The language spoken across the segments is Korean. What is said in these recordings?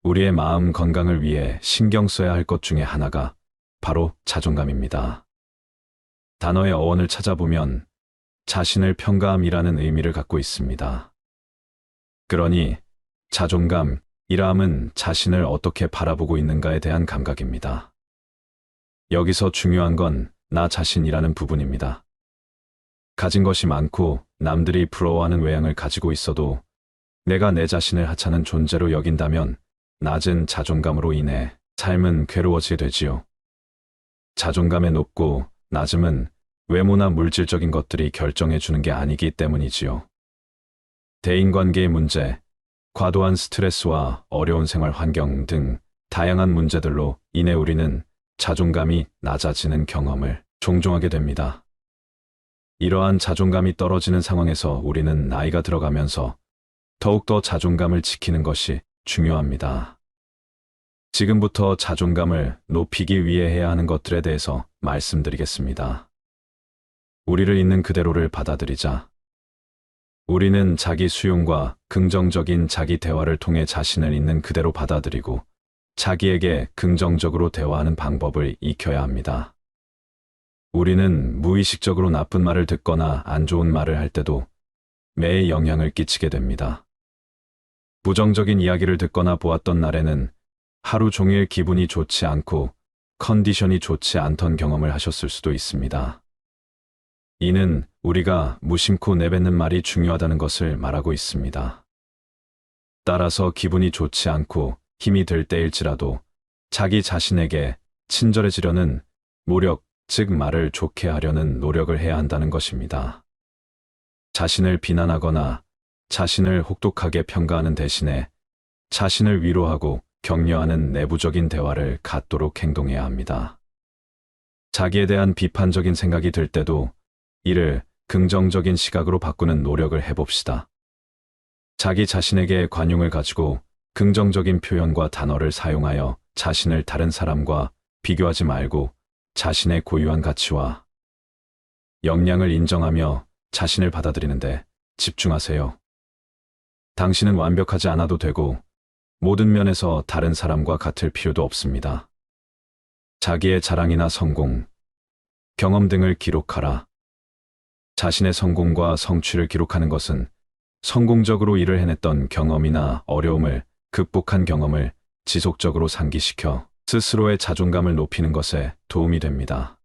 우리의 마음 건강을 위해 신경 써야 할 것 중에 하나가 바로 자존감입니다. 단어의 어원을 찾아보면 자신을 평가함이라는 의미를 갖고 있습니다. 그러니 자존감이라 함은 자신을 어떻게 바라보고 있는가에 대한 감각입니다. 여기서 중요한 건 나 자신이라는 부분입니다. 가진 것이 많고 남들이 부러워하는 외양을 가지고 있어도 내가 내 자신을 하찮은 존재로 여긴다면 낮은 자존감으로 인해 삶은 괴로워지게 되지요. 자존감의 높고 낮음은 외모나 물질적인 것들이 결정해 주는 게 아니기 때문이지요. 대인관계의 문제, 과도한 스트레스와 어려운 생활 환경 등 다양한 문제들로 인해 우리는 자존감이 낮아지는 경험을 종종 하게 됩니다. 이러한 자존감이 떨어지는 상황에서 우리는 나이가 들어가면서 더욱더 자존감을 지키는 것이 중요합니다. 지금부터 자존감을 높이기 위해 해야 하는 것들에 대해서 말씀드리겠습니다. 우리를 있는 그대로를 받아들이자. 우리는 자기 수용과 긍정적인 자기 대화를 통해 자신을 있는 그대로 받아들이고 자기에게 긍정적으로 대화하는 방법을 익혀야 합니다. 우리는 무의식적으로 나쁜 말을 듣거나 안 좋은 말을 할 때도 매에 영향을 끼치게 됩니다. 부정적인 이야기를 듣거나 보았던 날에는 하루 종일 기분이 좋지 않고 컨디션이 좋지 않던 경험을 하셨을 수도 있습니다. 이는 우리가 무심코 내뱉는 말이 중요하다는 것을 말하고 있습니다. 따라서 기분이 좋지 않고 힘이 들 때일지라도 자기 자신에게 친절해지려는 노력, 즉 말을 좋게 하려는 노력을 해야 한다는 것입니다. 자신을 비난하거나 자신을 혹독하게 평가하는 대신에 자신을 위로하고 격려하는 내부적인 대화를 갖도록 행동해야 합니다. 자기에 대한 비판적인 생각이 들 때도 이를 긍정적인 시각으로 바꾸는 노력을 해봅시다. 자기 자신에게 관용을 가지고 긍정적인 표현과 단어를 사용하여 자신을 다른 사람과 비교하지 말고 자신의 고유한 가치와 역량을 인정하며 자신을 받아들이는데 집중하세요. 당신은 완벽하지 않아도 되고 모든 면에서 다른 사람과 같을 필요도 없습니다. 자기의 자랑이나 성공, 경험 등을 기록하라. 자신의 성공과 성취를 기록하는 것은 성공적으로 일을 해냈던 경험이나 어려움을 극복한 경험을 지속적으로 상기시켜 스스로의 자존감을 높이는 것에 도움이 됩니다.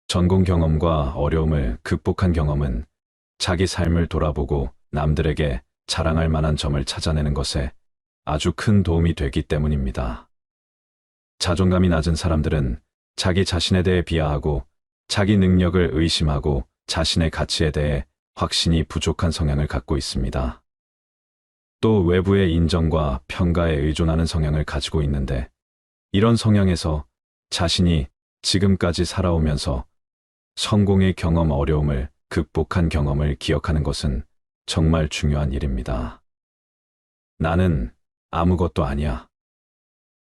전공 경험과 어려움을 극복한 경험은 자기 삶을 돌아보고 남들에게 자랑할 만한 점을 찾아내는 것에 아주 큰 도움이 되기 때문입니다. 자존감이 낮은 사람들은 자기 자신에 대해 비하하고 자기 능력을 의심하고 자신의 가치에 대해 확신이 부족한 성향을 갖고 있습니다. 또 외부의 인정과 평가에 의존하는 성향을 가지고 있는데 이런 성향에서 자신이 지금까지 살아오면서 성공의 경험 어려움을 극복한 경험을 기억하는 것은 정말 중요한 일입니다. 나는 아무것도 아니야.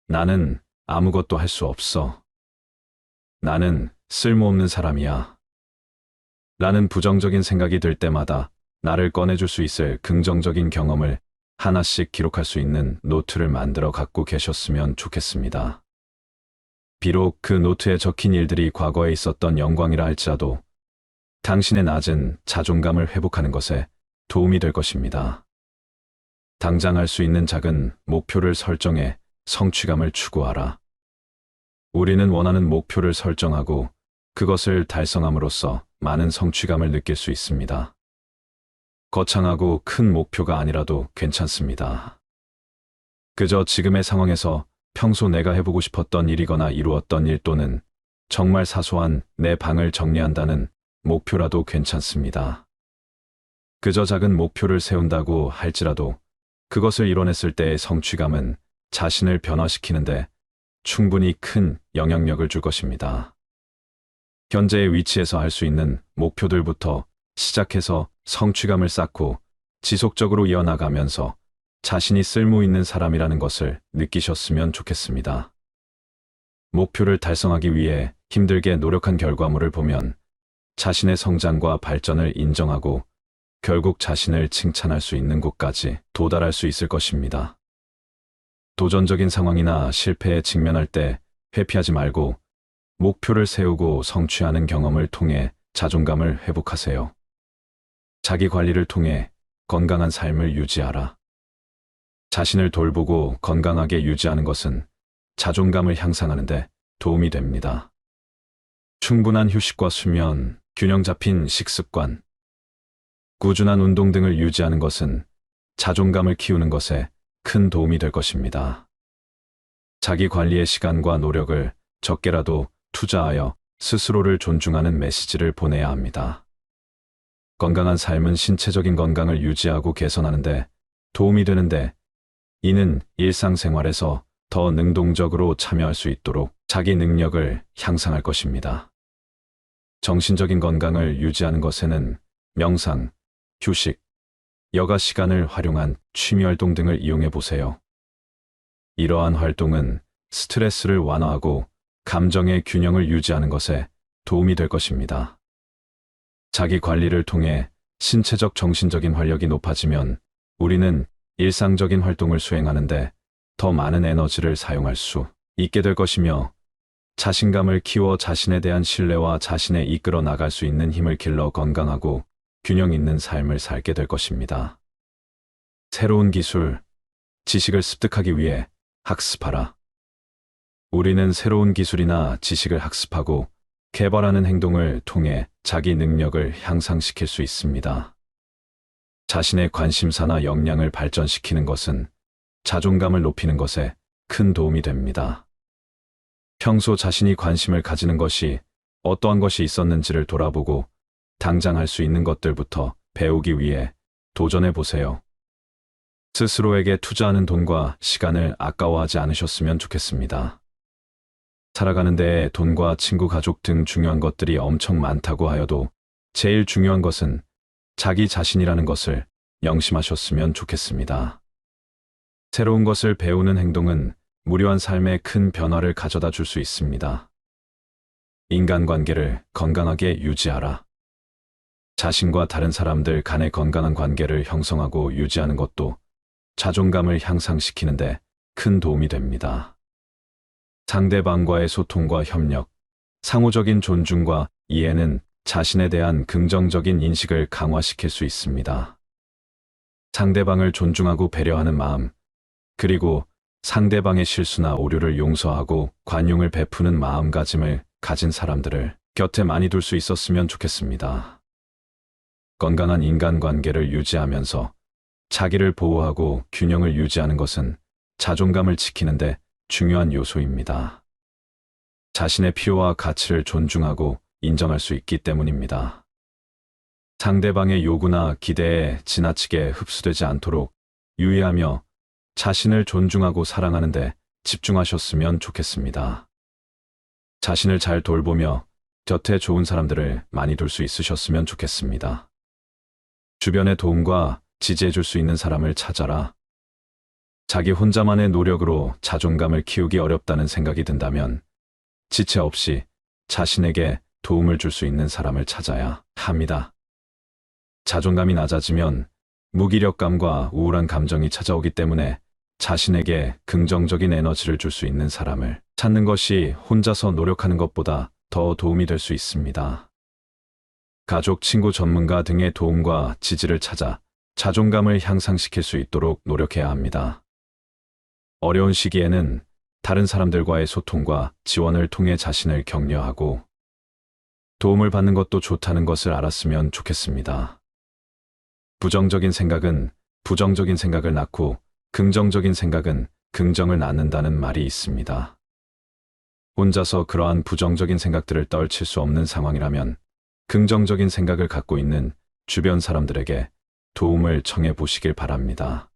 나는 아무것도 할 수 없어. 나는 쓸모없는 사람이야. 라는 부정적인 생각이 들 때마다 나를 꺼내줄 수 있을 긍정적인 경험을 하나씩 기록할 수 있는 노트를 만들어 갖고 계셨으면 좋겠습니다. 비록 그 노트에 적힌 일들이 과거에 있었던 영광이라 할지라도 당신의 낮은 자존감을 회복하는 것에 도움이 될 것입니다. 당장 할 수 있는 작은 목표를 설정해 성취감을 추구하라. 우리는 원하는 목표를 설정하고 그것을 달성함으로써 많은 성취감을 느낄 수 있습니다. 거창하고 큰 목표가 아니라도 괜찮습니다. 그저 지금의 상황에서 평소 내가 해보고 싶었던 일이거나 이루었던 일 또는 정말 사소한 내 방을 정리한다는 목표라도 괜찮습니다. 그저 작은 목표를 세운다고 할지라도 그것을 이뤄냈을 때의 성취감은 자신을 변화시키는데 충분히 큰 영향력을 줄 것입니다. 현재의 위치에서 할 수 있는 목표들부터 시작해서 성취감을 쌓고 지속적으로 이어나가면서 자신이 쓸모 있는 사람이라는 것을 느끼셨으면 좋겠습니다. 목표를 달성하기 위해 힘들게 노력한 결과물을 보면 자신의 성장과 발전을 인정하고 결국 자신을 칭찬할 수 있는 곳까지 도달할 수 있을 것입니다. 도전적인 상황이나 실패에 직면할 때 회피하지 말고 목표를 세우고 성취하는 경험을 통해 자존감을 회복하세요. 자기 관리를 통해 건강한 삶을 유지하라. 자신을 돌보고 건강하게 유지하는 것은 자존감을 향상하는 데 도움이 됩니다. 충분한 휴식과 수면, 균형 잡힌 식습관, 꾸준한 운동 등을 유지하는 것은 자존감을 키우는 것에 큰 도움이 될 것입니다. 자기 관리의 시간과 노력을 적게라도 투자하여 스스로를 존중하는 메시지를 보내야 합니다. 건강한 삶은 신체적인 건강을 유지하고 개선하는 데 도움이 되는데, 이는 일상생활에서 더 능동적으로 참여할 수 있도록 자기 능력을 향상할 것입니다. 정신적인 건강을 유지하는 것에는 명상, 휴식, 여가 시간을 활용한 취미활동 등을 이용해 보세요. 이러한 활동은 스트레스를 완화하고 감정의 균형을 유지하는 것에 도움이 될 것입니다. 자기 관리를 통해 신체적 정신적인 활력이 높아지면 우리는 일상적인 활동을 수행하는데 더 많은 에너지를 사용할 수 있게 될 것이며, 자신감을 키워 자신에 대한 신뢰와 자신에 이끌어 나갈 수 있는 힘을 길러 건강하고 균형 있는 삶을 살게 될 것입니다. 새로운 기술, 지식을 습득하기 위해 학습하라. 우리는 새로운 기술이나 지식을 학습하고 개발하는 행동을 통해 자기 능력을 향상시킬 수 있습니다. 자신의 관심사나 역량을 발전시키는 것은 자존감을 높이는 것에 큰 도움이 됩니다. 평소 자신이 관심을 가지는 것이 어떠한 것이 있었는지를 돌아보고 당장 할 수 있는 것들부터 배우기 위해 도전해 보세요. 스스로에게 투자하는 돈과 시간을 아까워하지 않으셨으면 좋겠습니다. 살아가는 데에 돈과 친구, 가족 등 중요한 것들이 엄청 많다고 하여도 제일 중요한 것은 자기 자신이라는 것을 명심하셨으면 좋겠습니다. 새로운 것을 배우는 행동은 무료한 삶에 큰 변화를 가져다 줄 수 있습니다. 인간관계를 건강하게 유지하라. 자신과 다른 사람들 간의 건강한 관계를 형성하고 유지하는 것도 자존감을 향상시키는 데 큰 도움이 됩니다. 상대방과의 소통과 협력, 상호적인 존중과 이해는 자신에 대한 긍정적인 인식을 강화시킬 수 있습니다. 상대방을 존중하고 배려하는 마음, 그리고 상대방의 실수나 오류를 용서하고 관용을 베푸는 마음가짐을 가진 사람들을 곁에 많이 둘 수 있었으면 좋겠습니다. 건강한 인간관계를 유지하면서 자기를 보호하고 균형을 유지하는 것은 자존감을 지키는데 중요한 요소입니다. 자신의 필요와 가치를 존중하고 인정할 수 있기 때문입니다. 상대방의 요구나 기대에 지나치게 흡수되지 않도록 유의하며 자신을 존중하고 사랑하는 데 집중하셨으면 좋겠습니다. 자신을 잘 돌보며 곁에 좋은 사람들을 많이 둘 수 있으셨으면 좋겠습니다. 주변의 도움과 지지해 줄 수 있는 사람을 찾아라. 자기 혼자만의 노력으로 자존감을 키우기 어렵다는 생각이 든다면 지체 없이 자신에게 도움을 줄 수 있는 사람을 찾아야 합니다. 자존감이 낮아지면 무기력감과 우울한 감정이 찾아오기 때문에 자신에게 긍정적인 에너지를 줄 수 있는 사람을 찾는 것이 혼자서 노력하는 것보다 더 도움이 될 수 있습니다. 가족, 친구, 전문가 등의 도움과 지지를 찾아 자존감을 향상시킬 수 있도록 노력해야 합니다. 어려운 시기에는 다른 사람들과의 소통과 지원을 통해 자신을 격려하고 도움을 받는 것도 좋다는 것을 알았으면 좋겠습니다. 부정적인 생각은 부정적인 생각을 낳고 긍정적인 생각은 긍정을 낳는다는 말이 있습니다. 혼자서 그러한 부정적인 생각들을 떨칠 수 없는 상황이라면 긍정적인 생각을 갖고 있는 주변 사람들에게 도움을 청해 보시길 바랍니다.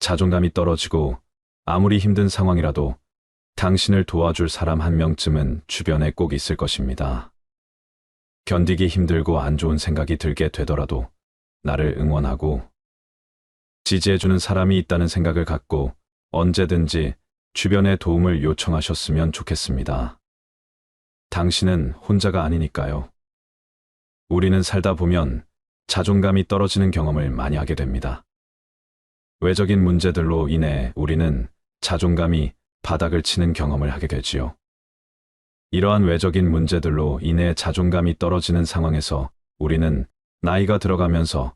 자존감이 떨어지고 아무리 힘든 상황이라도 당신을 도와줄 사람 한 명쯤은 주변에 꼭 있을 것입니다. 견디기 힘들고 안 좋은 생각이 들게 되더라도 나를 응원하고 지지해주는 사람이 있다는 생각을 갖고 언제든지 주변에 도움을 요청하셨으면 좋겠습니다. 당신은 혼자가 아니니까요. 우리는 살다 보면 자존감이 떨어지는 경험을 많이 하게 됩니다. 외적인 문제들로 인해 우리는 자존감이 바닥을 치는 경험을 하게 되지요. 이러한 외적인 문제들로 인해 자존감이 떨어지는 상황에서 우리는 나이가 들어가면서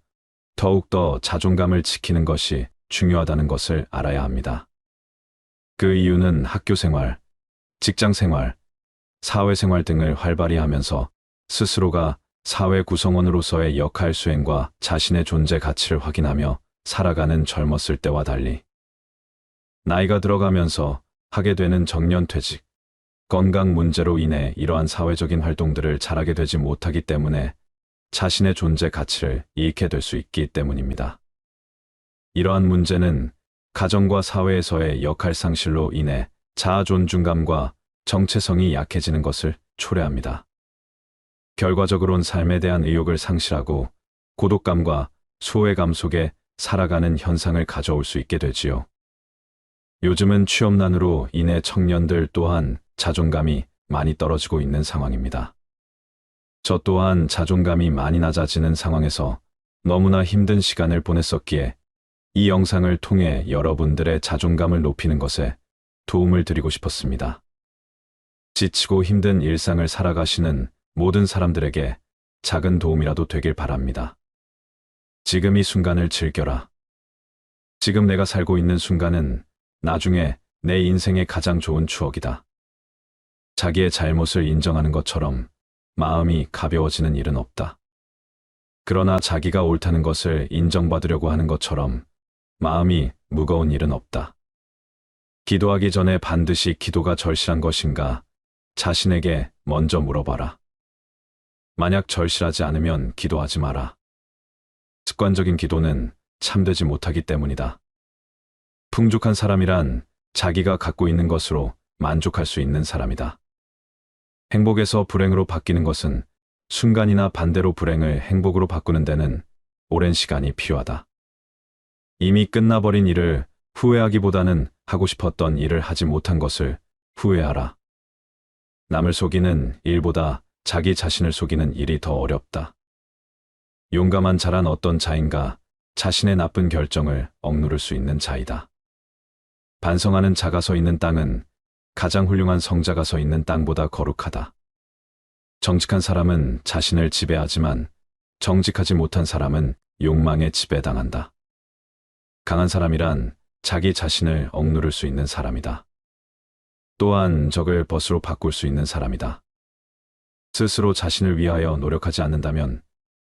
더욱더 자존감을 지키는 것이 중요하다는 것을 알아야 합니다. 그 이유는 학교 생활, 직장 생활, 사회 생활 등을 활발히 하면서 스스로가 사회 구성원으로서의 역할 수행과 자신의 존재 가치를 확인하며 살아가는 젊었을 때와 달리 나이가 들어가면서 하게 되는 정년퇴직, 건강 문제로 인해 이러한 사회적인 활동들을 잘하게 되지 못하기 때문에 자신의 존재 가치를 잃게 될 수 있기 때문입니다. 이러한 문제는 가정과 사회에서의 역할 상실로 인해 자아 존중감과 정체성이 약해지는 것을 초래합니다. 결과적으로는 삶에 대한 의욕을 상실하고 고독감과 소외감 속에 살아가는 현상을 가져올 수 있게 되지요. 요즘은 취업난으로 인해 청년들 또한 자존감이 많이 떨어지고 있는 상황입니다. 저 또한 자존감이 많이 낮아지는 상황에서 너무나 힘든 시간을 보냈었기에 이 영상을 통해 여러분들의 자존감을 높이는 것에 도움을 드리고 싶었습니다. 지치고 힘든 일상을 살아가시는 모든 사람들에게 작은 도움이라도 되길 바랍니다. 지금 이 순간을 즐겨라. 지금 내가 살고 있는 순간은 나중에 내 인생의 가장 좋은 추억이다. 자기의 잘못을 인정하는 것처럼 마음이 가벼워지는 일은 없다. 그러나 자기가 옳다는 것을 인정받으려고 하는 것처럼 마음이 무거운 일은 없다. 기도하기 전에 반드시 기도가 절실한 것인가 자신에게 먼저 물어봐라. 만약 절실하지 않으면 기도하지 마라. 습관적인 기도는 참되지 못하기 때문이다. 풍족한 사람이란 자기가 갖고 있는 것으로 만족할 수 있는 사람이다. 행복에서 불행으로 바뀌는 것은 순간이나 반대로 불행을 행복으로 바꾸는 데는 오랜 시간이 필요하다. 이미 끝나버린 일을 후회하기보다는 하고 싶었던 일을 하지 못한 것을 후회하라. 남을 속이는 일보다 자기 자신을 속이는 일이 더 어렵다. 용감한 자란 어떤 자인가 자신의 나쁜 결정을 억누를 수 있는 자이다. 반성하는 자가 서 있는 땅은 가장 훌륭한 성자가 서 있는 땅보다 거룩하다. 정직한 사람은 자신을 지배하지만 정직하지 못한 사람은 욕망에 지배당한다. 강한 사람이란 자기 자신을 억누를 수 있는 사람이다. 또한 적을 벗으로 바꿀 수 있는 사람이다. 스스로 자신을 위하여 노력하지 않는다면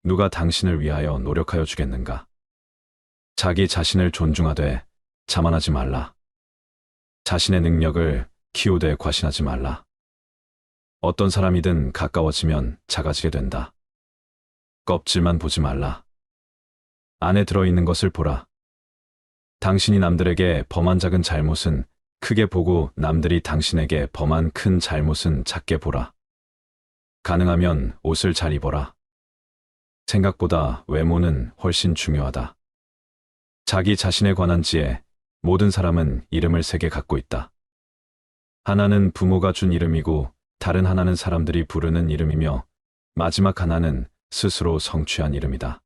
누가 당신을 위하여 노력하여 주겠는가? 자기 자신을 존중하되 자만하지 말라. 자신의 능력을 키우되 과신하지 말라. 어떤 사람이든 가까워지면 작아지게 된다. 껍질만 보지 말라. 안에 들어있는 것을 보라. 당신이 남들에게 범한 작은 잘못은 크게 보고 남들이 당신에게 범한 큰 잘못은 작게 보라. 가능하면 옷을 잘 입어라. 생각보다 외모는 훨씬 중요하다. 자기 자신에 관한 지혜, 모든 사람은 이름을 3개 갖고 있다. 하나는 부모가 준 이름이고 다른 하나는 사람들이 부르는 이름이며 마지막 하나는 스스로 성취한 이름이다.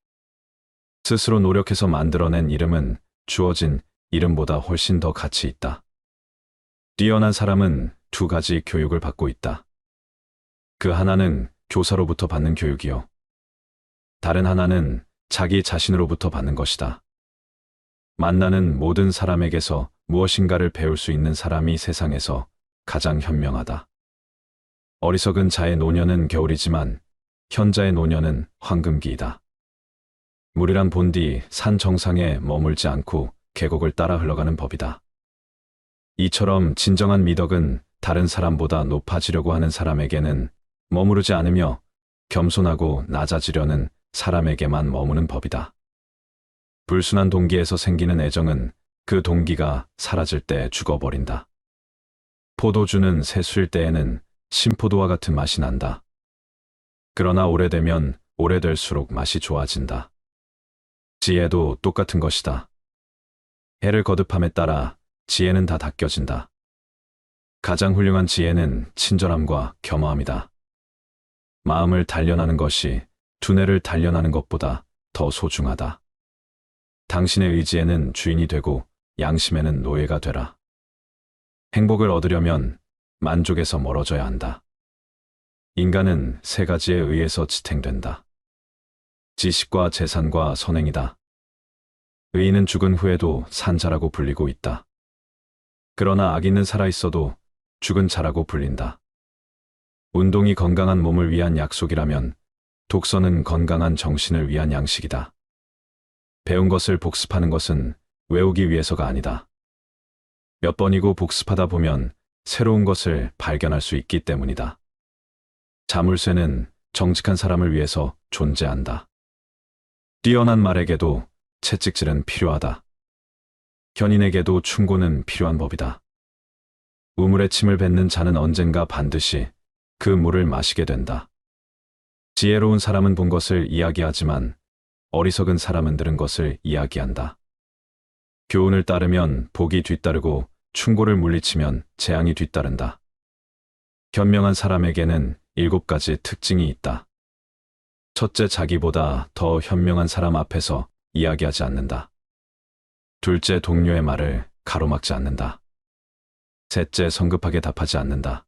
스스로 노력해서 만들어낸 이름은 주어진 이름보다 훨씬 더 가치 있다. 뛰어난 사람은 2가지 교육을 받고 있다. 그 하나는 교사로부터 받는 교육이요. 다른 하나는 자기 자신으로부터 받는 것이다. 만나는 모든 사람에게서 무엇인가를 배울 수 있는 사람이 세상에서 가장 현명하다. 어리석은 자의 노년은 겨울이지만 현자의 노년은 황금기이다. 물이란 본디 산 정상에 머물지 않고 계곡을 따라 흘러가는 법이다. 이처럼 진정한 미덕은 다른 사람보다 높아지려고 하는 사람에게는 머무르지 않으며 겸손하고 낮아지려는 사람에게만 머무는 법이다. 불순한 동기에서 생기는 애정은 그 동기가 사라질 때 죽어버린다. 포도주는 새수일 때에는 신포도와 같은 맛이 난다. 그러나 오래되면 오래될수록 맛이 좋아진다. 지혜도 똑같은 것이다. 해를 거듭함에 따라 지혜는 다 닦여진다. 가장 훌륭한 지혜는 친절함과 겸허함이다. 마음을 단련하는 것이 두뇌를 단련하는 것보다 더 소중하다. 당신의 의지에는 주인이 되고 양심에는 노예가 되라. 행복을 얻으려면 만족에서 멀어져야 한다. 인간은 세 가지에 의해서 지탱된다. 지식과 재산과 선행이다. 의인은 죽은 후에도 산 자라고 불리고 있다. 그러나 악인은 살아있어도 죽은 자라고 불린다. 운동이 건강한 몸을 위한 약속이라면 독서는 건강한 정신을 위한 양식이다. 배운 것을 복습하는 것은 외우기 위해서가 아니다. 몇 번이고 복습하다 보면 새로운 것을 발견할 수 있기 때문이다. 자물쇠는 정직한 사람을 위해서 존재한다. 뛰어난 말에게도 채찍질은 필요하다. 견인에게도 충고는 필요한 법이다. 우물에 침을 뱉는 자는 언젠가 반드시 그 물을 마시게 된다. 지혜로운 사람은 본 것을 이야기하지만 어리석은 사람은 들은 것을 이야기한다. 교훈을 따르면 복이 뒤따르고 충고를 물리치면 재앙이 뒤따른다. 현명한 사람에게는 7가지 특징이 있다. 첫째, 자기보다 더 현명한 사람 앞에서 이야기하지 않는다. 둘째, 동료의 말을 가로막지 않는다. 셋째, 성급하게 답하지 않는다.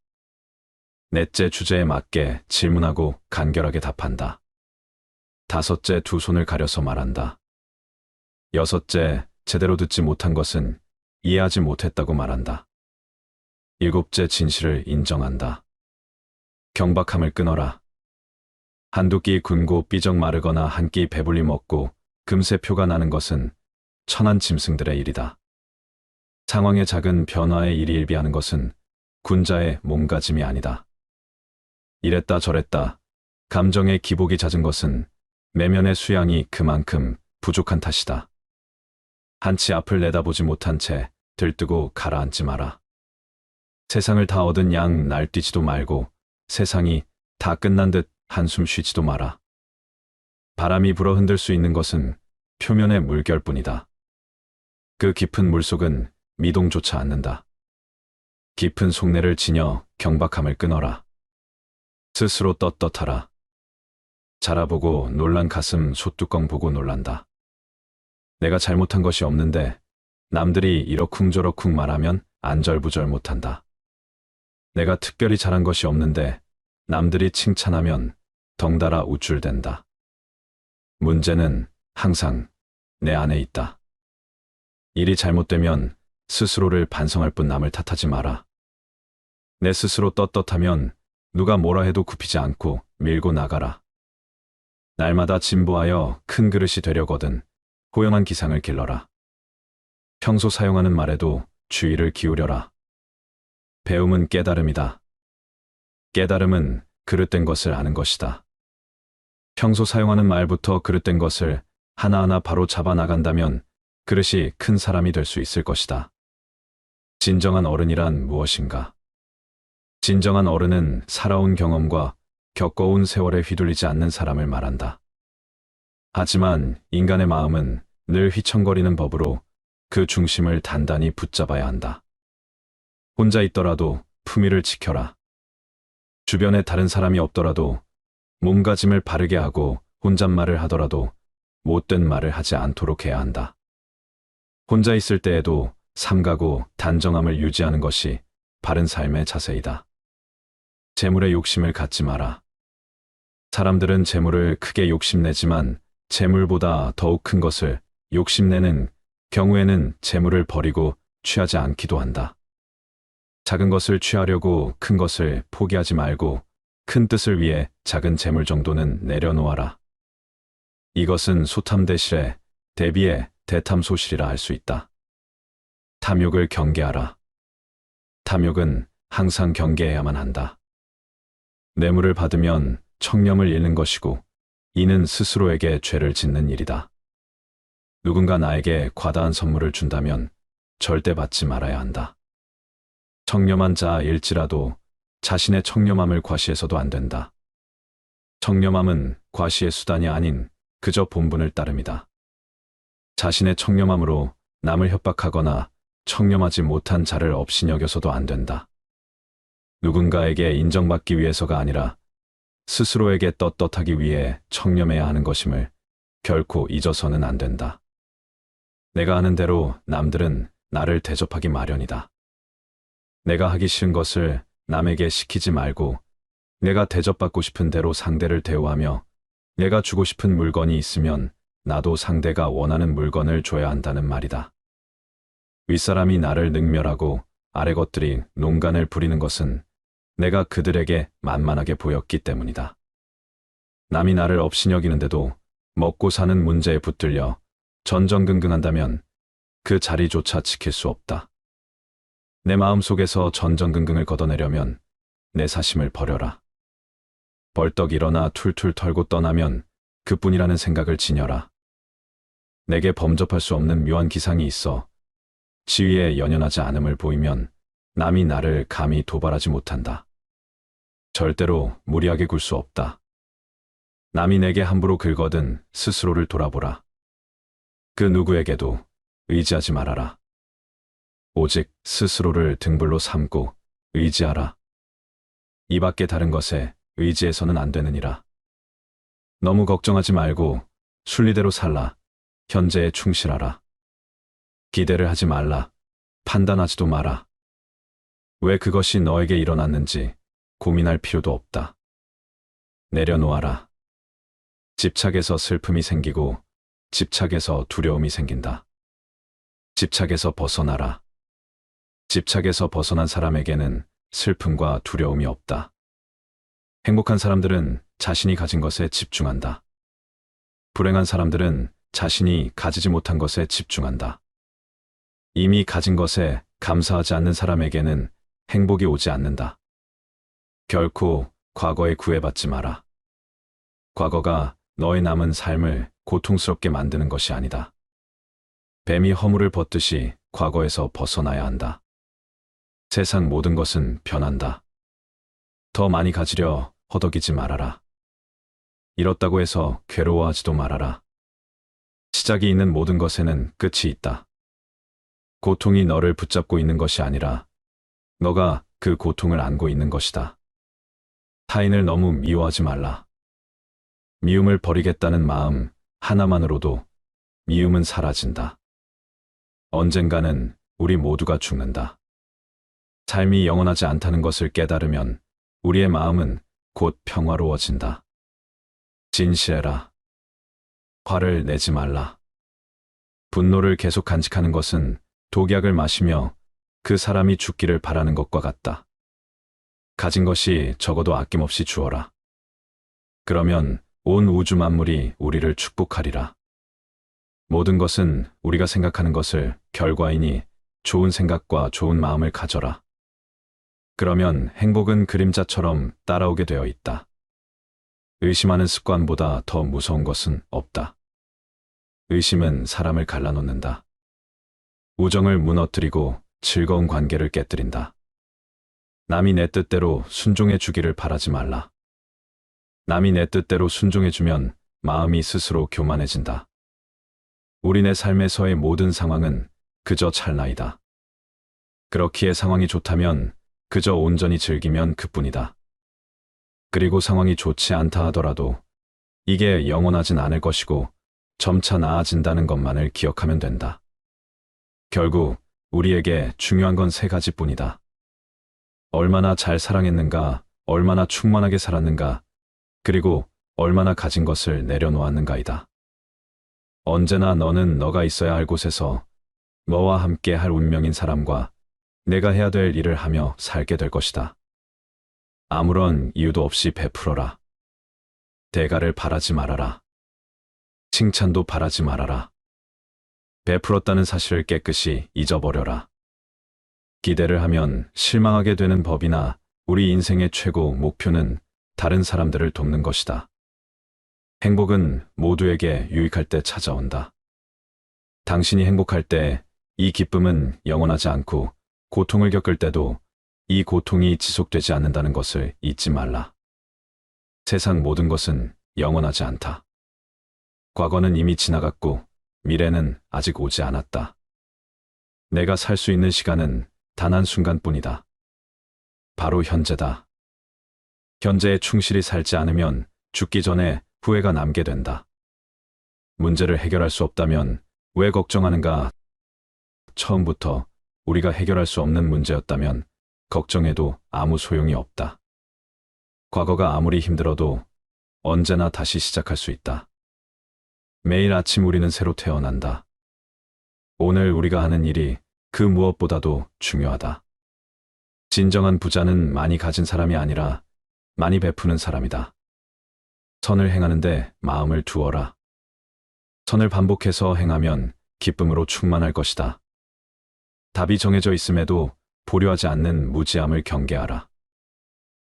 넷째, 주제에 맞게 질문하고 간결하게 답한다. 다섯째, 두 손을 가려서 말한다. 여섯째, 제대로 듣지 못한 것은 이해하지 못했다고 말한다. 일곱째, 진실을 인정한다. 경박함을 끊어라. 한두 끼 굶고 삐적 마르거나 한 끼 배불리 먹고 금세 표가 나는 것은 천한 짐승들의 일이다. 상황의 작은 변화에 일희일비하는 것은 군자의 몸가짐이 아니다. 이랬다 저랬다 감정의 기복이 잦은 것은 내면의 수양이 그만큼 부족한 탓이다. 한치 앞을 내다보지 못한 채 들뜨고 가라앉지 마라. 세상을 다 얻은 양 날뛰지도 말고 세상이 다 끝난 듯 한숨 쉬지도 마라. 바람이 불어 흔들 수 있는 것은 표면의 물결뿐이다. 그 깊은 물속은 미동조차 않는다. 깊은 속내를 지녀 경박함을 끊어라. 스스로 떳떳하라. 자라보고 놀란 가슴 소뚜껑 보고 놀란다. 내가 잘못한 것이 없는데 남들이 이러쿵저러쿵 말하면 안절부절 못한다. 내가 특별히 잘한 것이 없는데 남들이 칭찬하면 덩달아 우쭐댄다. 문제는 항상 내 안에 있다. 일이 잘못되면 스스로를 반성할 뿐 남을 탓하지 마라. 내 스스로 떳떳하면 누가 뭐라 해도 굽히지 않고 밀고 나가라. 날마다 진보하여 큰 그릇이 되려거든 호영한 기상을 길러라. 평소 사용하는 말에도 주의를 기울여라. 배움은 깨달음이다. 깨달음은 그릇된 것을 아는 것이다. 평소 사용하는 말부터 그릇된 것을 하나하나 바로 잡아 나간다면 그릇이 큰 사람이 될 수 있을 것이다. 진정한 어른이란 무엇인가? 진정한 어른은 살아온 경험과 겪어온 세월에 휘둘리지 않는 사람을 말한다. 하지만 인간의 마음은 늘 휘청거리는 법으로 그 중심을 단단히 붙잡아야 한다. 혼자 있더라도 품위를 지켜라. 주변에 다른 사람이 없더라도 몸가짐을 바르게 하고 혼잣말을 하더라도 못된 말을 하지 않도록 해야 한다. 혼자 있을 때에도 삼가고 단정함을 유지하는 것이 바른 삶의 자세이다. 재물에 욕심을 갖지 마라. 사람들은 재물을 크게 욕심내지만 재물보다 더욱 큰 것을 욕심내는 경우에는 재물을 버리고 취하지 않기도 한다. 작은 것을 취하려고 큰 것을 포기하지 말고 큰 뜻을 위해 작은 재물 정도는 내려놓아라. 이것은 소탐대실에 대비해 대탐소실이라 할 수 있다. 탐욕을 경계하라. 탐욕은 항상 경계해야만 한다. 뇌물을 받으면 청렴을 잃는 것이고 이는 스스로에게 죄를 짓는 일이다. 누군가 나에게 과다한 선물을 준다면 절대 받지 말아야 한다. 청렴한 자일지라도 자신의 청렴함을 과시해서도 안 된다. 청렴함은 과시의 수단이 아닌 그저 본분을 따름이다. 자신의 청렴함으로 남을 협박하거나 청렴하지 못한 자를 업신여겨서도 안 된다. 누군가에게 인정받기 위해서가 아니라 스스로에게 떳떳하기 위해 청렴해야 하는 것임을 결코 잊어서는 안 된다. 내가 하는 대로 남들은 나를 대접하기 마련이다. 내가 하기 싫은 것을 남에게 시키지 말고 내가 대접받고 싶은 대로 상대를 대우하며 내가 주고 싶은 물건이 있으면 나도 상대가 원하는 물건을 줘야 한다는 말이다. 윗사람이 나를 능멸하고 아래 것들이 농간을 부리는 것은 내가 그들에게 만만하게 보였기 때문이다. 남이 나를 업신여기는데도 먹고 사는 문제에 붙들려 전전긍긍한다면 그 자리조차 지킬 수 없다. 내 마음속에서 전전긍긍을 걷어내려면 내 사심을 버려라. 벌떡 일어나 툴툴 털고 떠나면 그뿐이라는 생각을 지녀라. 내게 범접할 수 없는 묘한 기상이 있어 지위에 연연하지 않음을 보이면 남이 나를 감히 도발하지 못한다. 절대로 무리하게 굴 수 없다. 남이 내게 함부로 긁거든 스스로를 돌아보라. 그 누구에게도 의지하지 말아라. 오직 스스로를 등불로 삼고 의지하라. 이 밖에 다른 것에 의지해서는 안 되느니라. 너무 걱정하지 말고 순리대로 살라. 현재에 충실하라. 기대를 하지 말라. 판단하지도 마라. 왜 그것이 너에게 일어났는지 고민할 필요도 없다. 내려놓아라. 집착에서 슬픔이 생기고 집착에서 두려움이 생긴다. 집착에서 벗어나라. 집착에서 벗어난 사람에게는 슬픔과 두려움이 없다. 행복한 사람들은 자신이 가진 것에 집중한다. 불행한 사람들은 자신이 가지지 못한 것에 집중한다. 이미 가진 것에 감사하지 않는 사람에게는 행복이 오지 않는다. 결코 과거에 구애받지 마라. 과거가 너의 남은 삶을 고통스럽게 만드는 것이 아니다. 뱀이 허물을 벗듯이 과거에서 벗어나야 한다. 세상 모든 것은 변한다. 더 많이 가지려 허덕이지 말아라. 잃었다고 해서 괴로워하지도 말아라. 시작이 있는 모든 것에는 끝이 있다. 고통이 너를 붙잡고 있는 것이 아니라 너가 그 고통을 안고 있는 것이다. 타인을 너무 미워하지 말라. 미움을 버리겠다는 마음 하나만으로도 미움은 사라진다. 언젠가는 우리 모두가 죽는다. 삶이 영원하지 않다는 것을 깨달으면 우리의 마음은 곧 평화로워진다. 진실해라. 화를 내지 말라. 분노를 계속 간직하는 것은 독약을 마시며 그 사람이 죽기를 바라는 것과 같다. 가진 것이 적어도 아낌없이 주어라. 그러면 온 우주 만물이 우리를 축복하리라. 모든 것은 우리가 생각하는 것을 결과이니 좋은 생각과 좋은 마음을 가져라. 그러면 행복은 그림자처럼 따라오게 되어 있다. 의심하는 습관보다 더 무서운 것은 없다. 의심은 사람을 갈라놓는다. 우정을 무너뜨리고 즐거운 관계를 깨뜨린다. 남이 내 뜻대로 순종해 주기를 바라지 말라. 남이 내 뜻대로 순종해주면 마음이 스스로 교만해진다. 우리네 삶에서의 모든 상황은 그저 찰나이다. 그렇기에 상황이 좋다면 그저 온전히 즐기면 그뿐이다. 그리고 상황이 좋지 않다 하더라도 이게 영원하진 않을 것이고 점차 나아진다는 것만을 기억하면 된다. 결국 우리에게 중요한 건 세 가지뿐이다. 얼마나 잘 사랑했는가, 얼마나 충만하게 살았는가, 그리고 얼마나 가진 것을 내려놓았는가이다. 언제나 너는 너가 있어야 할 곳에서 너와 함께 할 운명인 사람과 내가 해야 될 일을 하며 살게 될 것이다. 아무런 이유도 없이 베풀어라. 대가를 바라지 말아라. 칭찬도 바라지 말아라. 베풀었다는 사실을 깨끗이 잊어버려라. 기대를 하면 실망하게 되는 법이나 우리 인생의 최고 목표는 다른 사람들을 돕는 것이다. 행복은 모두에게 유익할 때 찾아온다. 당신이 행복할 때 이 기쁨은 영원하지 않고 고통을 겪을 때도 이 고통이 지속되지 않는다는 것을 잊지 말라. 세상 모든 것은 영원하지 않다. 과거는 이미 지나갔고 미래는 아직 오지 않았다. 내가 살 수 있는 시간은 단 한순간뿐이다. 바로 현재다. 현재에 충실히 살지 않으면 죽기 전에 후회가 남게 된다. 문제를 해결할 수 없다면 왜 걱정하는가? 처음부터 우리가 해결할 수 없는 문제였다면 걱정해도 아무 소용이 없다. 과거가 아무리 힘들어도 언제나 다시 시작할 수 있다. 매일 아침 우리는 새로 태어난다. 오늘 우리가 하는 일이 그 무엇보다도 중요하다. 진정한 부자는 많이 가진 사람이 아니라 많이 베푸는 사람이다. 선을 행하는데 마음을 두어라. 선을 반복해서 행하면 기쁨으로 충만할 것이다. 답이 정해져 있음에도 보려하지 않는 무지함을 경계하라.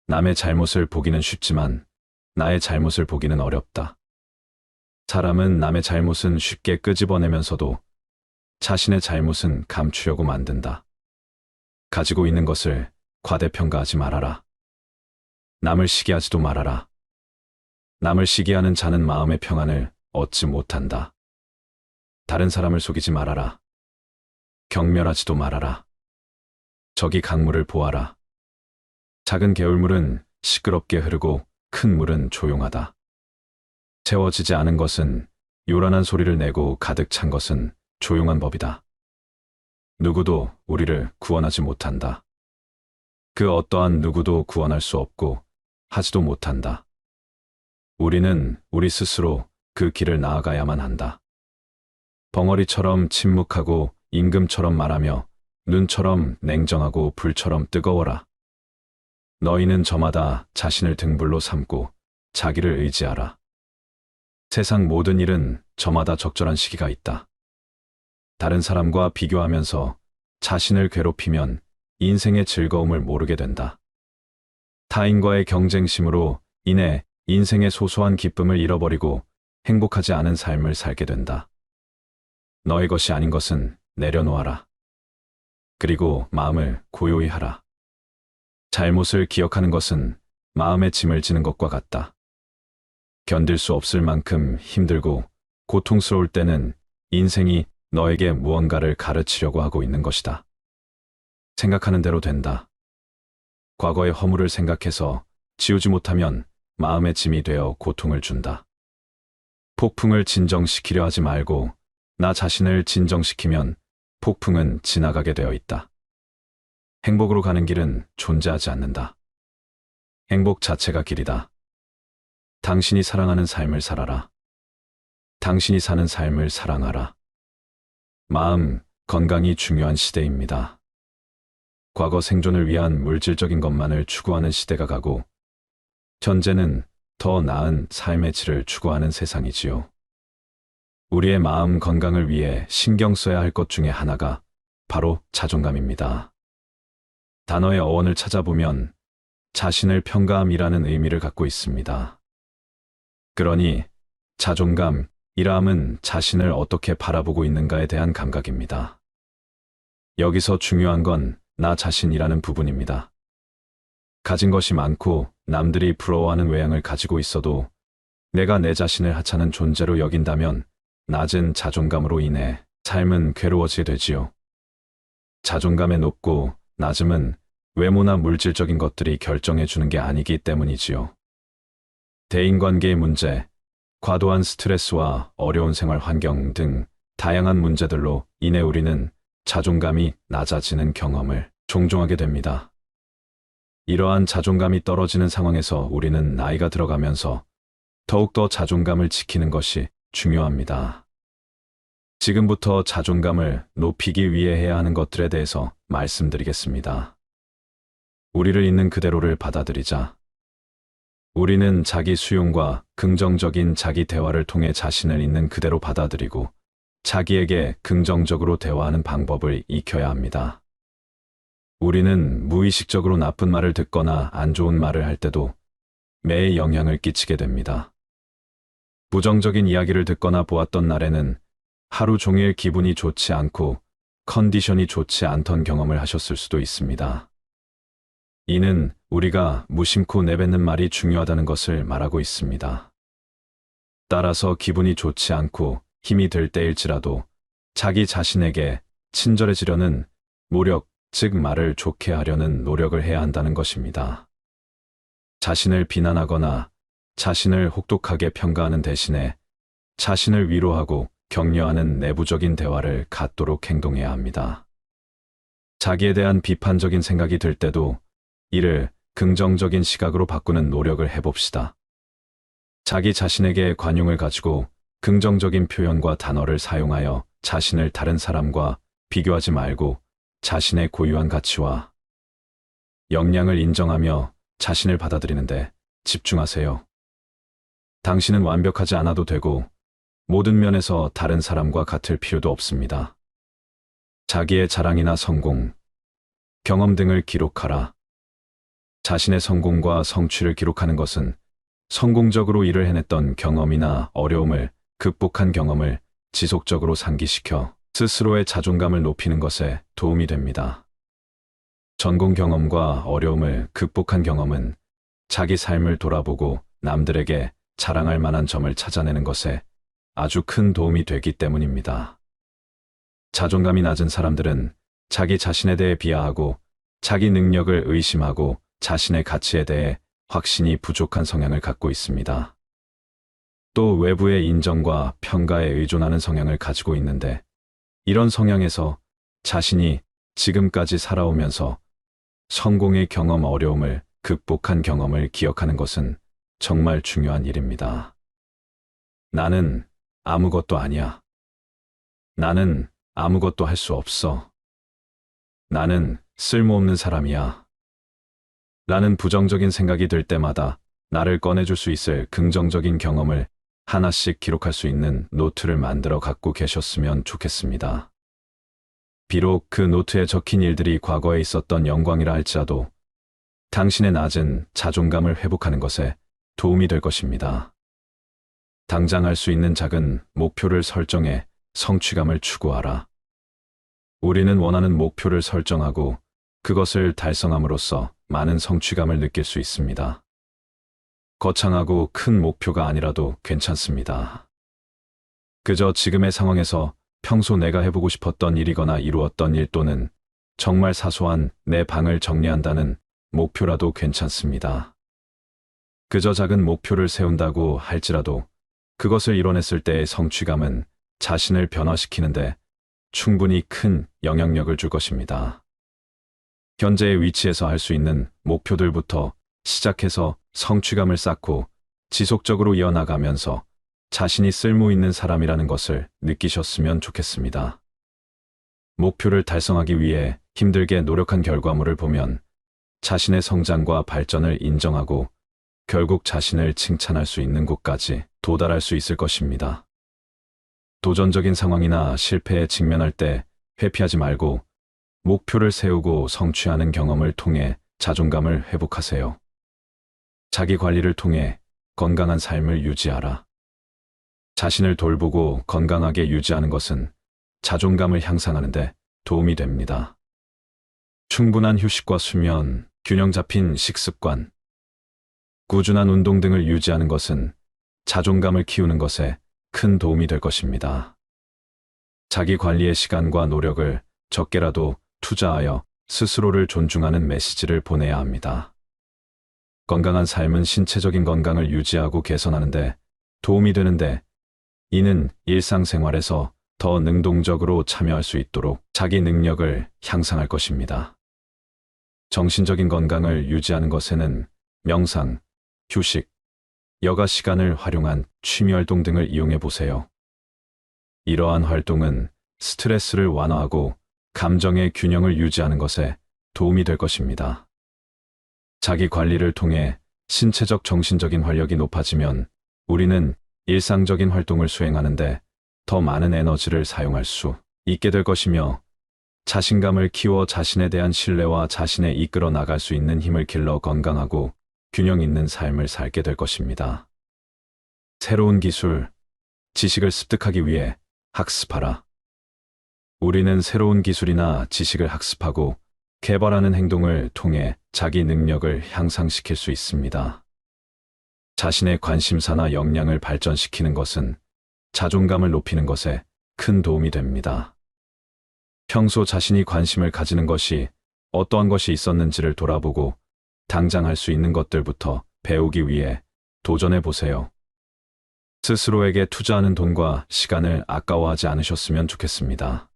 남의 잘못을 보기는 쉽지만 나의 잘못을 보기는 어렵다. 사람은 남의 잘못은 쉽게 끄집어내면서도 자신의 잘못은 감추려고 만든다. 가지고 있는 것을 과대평가하지 말아라. 남을 시기하지도 말아라. 남을 시기하는 자는 마음의 평안을 얻지 못한다. 다른 사람을 속이지 말아라. 경멸하지도 말아라. 저기 강물을 보아라. 작은 개울물은 시끄럽게 흐르고 큰 물은 조용하다. 채워지지 않은 것은 요란한 소리를 내고 가득 찬 것은 조용한 법이다. 누구도 우리를 구원하지 못한다. 그 어떠한 누구도 구원할 수 없고 하지도 못한다. 우리는 우리 스스로 그 길을 나아가야만 한다. 벙어리처럼 침묵하고 임금처럼 말하며 눈처럼 냉정하고 불처럼 뜨거워라. 너희는 저마다 자신을 등불로 삼고 자기를 의지하라. 세상 모든 일은 저마다 적절한 시기가 있다. 다른 사람과 비교하면서 자신을 괴롭히면 인생의 즐거움을 모르게 된다. 타인과의 경쟁심으로 인해 인생의 소소한 기쁨을 잃어버리고 행복하지 않은 삶을 살게 된다. 너의 것이 아닌 것은 내려놓아라. 그리고 마음을 고요히 하라. 잘못을 기억하는 것은 마음의 짐을 지는 것과 같다. 견딜 수 없을 만큼 힘들고 고통스러울 때는 인생이 너에게 무언가를 가르치려고 하고 있는 것이다. 생각하는 대로 된다. 과거의 허물을 생각해서 지우지 못하면 마음의 짐이 되어 고통을 준다. 폭풍을 진정시키려 하지 말고 나 자신을 진정시키면 폭풍은 지나가게 되어 있다. 행복으로 가는 길은 존재하지 않는다. 행복 자체가 길이다. 당신이 사랑하는 삶을 살아라. 당신이 사는 삶을 사랑하라. 마음, 건강이 중요한 시대입니다. 과거 생존을 위한 물질적인 것만을 추구하는 시대가 가고 현재는 더 나은 삶의 질을 추구하는 세상이지요. 우리의 마음 건강을 위해 신경 써야 할 것 중에 하나가 바로 자존감입니다. 단어의 어원을 찾아보면 자신을 평가함이라는 의미를 갖고 있습니다. 그러니 자존감이라함은 자신을 어떻게 바라보고 있는가에 대한 감각입니다. 여기서 중요한 건 나 자신이라는 부분입니다. 가진 것이 많고 남들이 부러워하는 외양을 가지고 있어도 내가 내 자신을 하찮은 존재로 여긴다면 낮은 자존감으로 인해 삶은 괴로워지게 되지요. 자존감의 높고 낮음은 외모나 물질적인 것들이 결정해 주는 게 아니기 때문이지요. 대인관계의 문제, 과도한 스트레스와 어려운 생활 환경 등 다양한 문제들로 인해 우리는 자존감이 낮아지는 경험을 종종 하게 됩니다. 이러한 자존감이 떨어지는 상황에서 우리는 나이가 들어가면서 더욱더 자존감을 지키는 것이 중요합니다. 지금부터 자존감을 높이기 위해 해야 하는 것들에 대해서 말씀드리겠습니다. 우리를 있는 그대로를 받아들이자. 우리는 자기 수용과 긍정적인 자기 대화를 통해 자신을 있는 그대로 받아들이고 자기에게 긍정적으로 대화하는 방법을 익혀야 합니다. 우리는 무의식적으로 나쁜 말을 듣거나 안 좋은 말을 할 때도 매에 영향을 끼치게 됩니다. 부정적인 이야기를 듣거나 보았던 날에는 하루 종일 기분이 좋지 않고 컨디션이 좋지 않던 경험을 하셨을 수도 있습니다. 이는 우리가 무심코 내뱉는 말이 중요하다는 것을 말하고 있습니다. 따라서 기분이 좋지 않고 힘이 들 때일지라도 자기 자신에게 친절해지려는 노력, 즉 말을 좋게 하려는 노력을 해야 한다는 것입니다. 자신을 비난하거나 자신을 혹독하게 평가하는 대신에 자신을 위로하고 격려하는 내부적인 대화를 갖도록 행동해야 합니다. 자기에 대한 비판적인 생각이 들 때도 이를 긍정적인 시각으로 바꾸는 노력을 해봅시다. 자기 자신에게 관용을 가지고 긍정적인 표현과 단어를 사용하여 자신을 다른 사람과 비교하지 말고 자신의 고유한 가치와 역량을 인정하며 자신을 받아들이는데 집중하세요. 당신은 완벽하지 않아도 되고 모든 면에서 다른 사람과 같을 필요도 없습니다. 자기의 자랑이나 성공, 경험 등을 기록하라. 자신의 성공과 성취를 기록하는 것은 성공적으로 일을 해냈던 경험이나 어려움을 극복한 경험을 지속적으로 상기시켜 스스로의 자존감을 높이는 것에 도움이 됩니다. 전공 경험과 어려움을 극복한 경험은 자기 삶을 돌아보고 남들에게 자랑할 만한 점을 찾아내는 것에 아주 큰 도움이 되기 때문입니다. 자존감이 낮은 사람들은 자기 자신에 대해 비하하고 자기 능력을 의심하고 자신의 가치에 대해 확신이 부족한 성향을 갖고 있습니다. 또 외부의 인정과 평가에 의존하는 성향을 가지고 있는데 이런 성향에서 자신이 지금까지 살아오면서 성공의 경험, 어려움을 극복한 경험을 기억하는 것은 정말 중요한 일입니다. 나는 아무것도 아니야. 나는 아무것도 할 수 없어. 나는 쓸모없는 사람이야. 라는 부정적인 생각이 들 때마다 나를 꺼내줄 수 있을 긍정적인 경험을 하나씩 기록할 수 있는 노트를 만들어 갖고 계셨으면 좋겠습니다. 비록 그 노트에 적힌 일들이 과거에 있었던 영광이라 할지라도 당신의 낮은 자존감을 회복하는 것에 도움이 될 것입니다. 당장 할 수 있는 작은 목표를 설정해 성취감을 추구하라. 우리는 원하는 목표를 설정하고 그것을 달성함으로써 많은 성취감을 느낄 수 있습니다. 거창하고 큰 목표가 아니라도 괜찮습니다. 그저 지금의 상황에서 평소 내가 해보고 싶었던 일이거나 이루었던 일 또는 정말 사소한 내 방을 정리한다는 목표라도 괜찮습니다. 그저 작은 목표를 세운다고 할지라도 그것을 이뤄냈을 때의 성취감은 자신을 변화시키는데 충분히 큰 영향력을 줄 것입니다. 현재의 위치에서 할 수 있는 목표들부터 시작해서 성취감을 쌓고 지속적으로 이어나가면서 자신이 쓸모 있는 사람이라는 것을 느끼셨으면 좋겠습니다. 목표를 달성하기 위해 힘들게 노력한 결과물을 보면 자신의 성장과 발전을 인정하고 결국 자신을 칭찬할 수 있는 곳까지 도달할 수 있을 것입니다. 도전적인 상황이나 실패에 직면할 때 회피하지 말고 목표를 세우고 성취하는 경험을 통해 자존감을 회복하세요. 자기 관리를 통해 건강한 삶을 유지하라. 자신을 돌보고 건강하게 유지하는 것은 자존감을 향상하는 데 도움이 됩니다. 충분한 휴식과 수면, 균형 잡힌 식습관, 꾸준한 운동 등을 유지하는 것은 자존감을 키우는 것에 큰 도움이 될 것입니다. 자기 관리의 시간과 노력을 적게라도 투자하여 스스로를 존중하는 메시지를 보내야 합니다. 건강한 삶은 신체적인 건강을 유지하고 개선하는 데 도움이 되는데 이는 일상생활에서 더 능동적으로 참여할 수 있도록 자기 능력을 향상할 것입니다. 정신적인 건강을 유지하는 것에는 명상, 휴식, 여가 시간을 활용한 취미활동 등을 이용해 보세요. 이러한 활동은 스트레스를 완화하고 감정의 균형을 유지하는 것에 도움이 될 것입니다. 자기 관리를 통해 신체적 정신적인 활력이 높아지면 우리는 일상적인 활동을 수행하는데 더 많은 에너지를 사용할 수 있게 될 것이며 자신감을 키워 자신에 대한 신뢰와 자신에 이끌어 나갈 수 있는 힘을 길러 건강하고 균형 있는 삶을 살게 될 것입니다. 새로운 기술, 지식을 습득하기 위해 학습하라. 우리는 새로운 기술이나 지식을 학습하고 개발하는 행동을 통해 자기 능력을 향상시킬 수 있습니다. 자신의 관심사나 역량을 발전시키는 것은 자존감을 높이는 것에 큰 도움이 됩니다. 평소 자신이 관심을 가지는 것이 어떠한 것이 있었는지를 돌아보고 당장 할 수 있는 것들부터 배우기 위해 도전해 보세요. 스스로에게 투자하는 돈과 시간을 아까워하지 않으셨으면 좋겠습니다.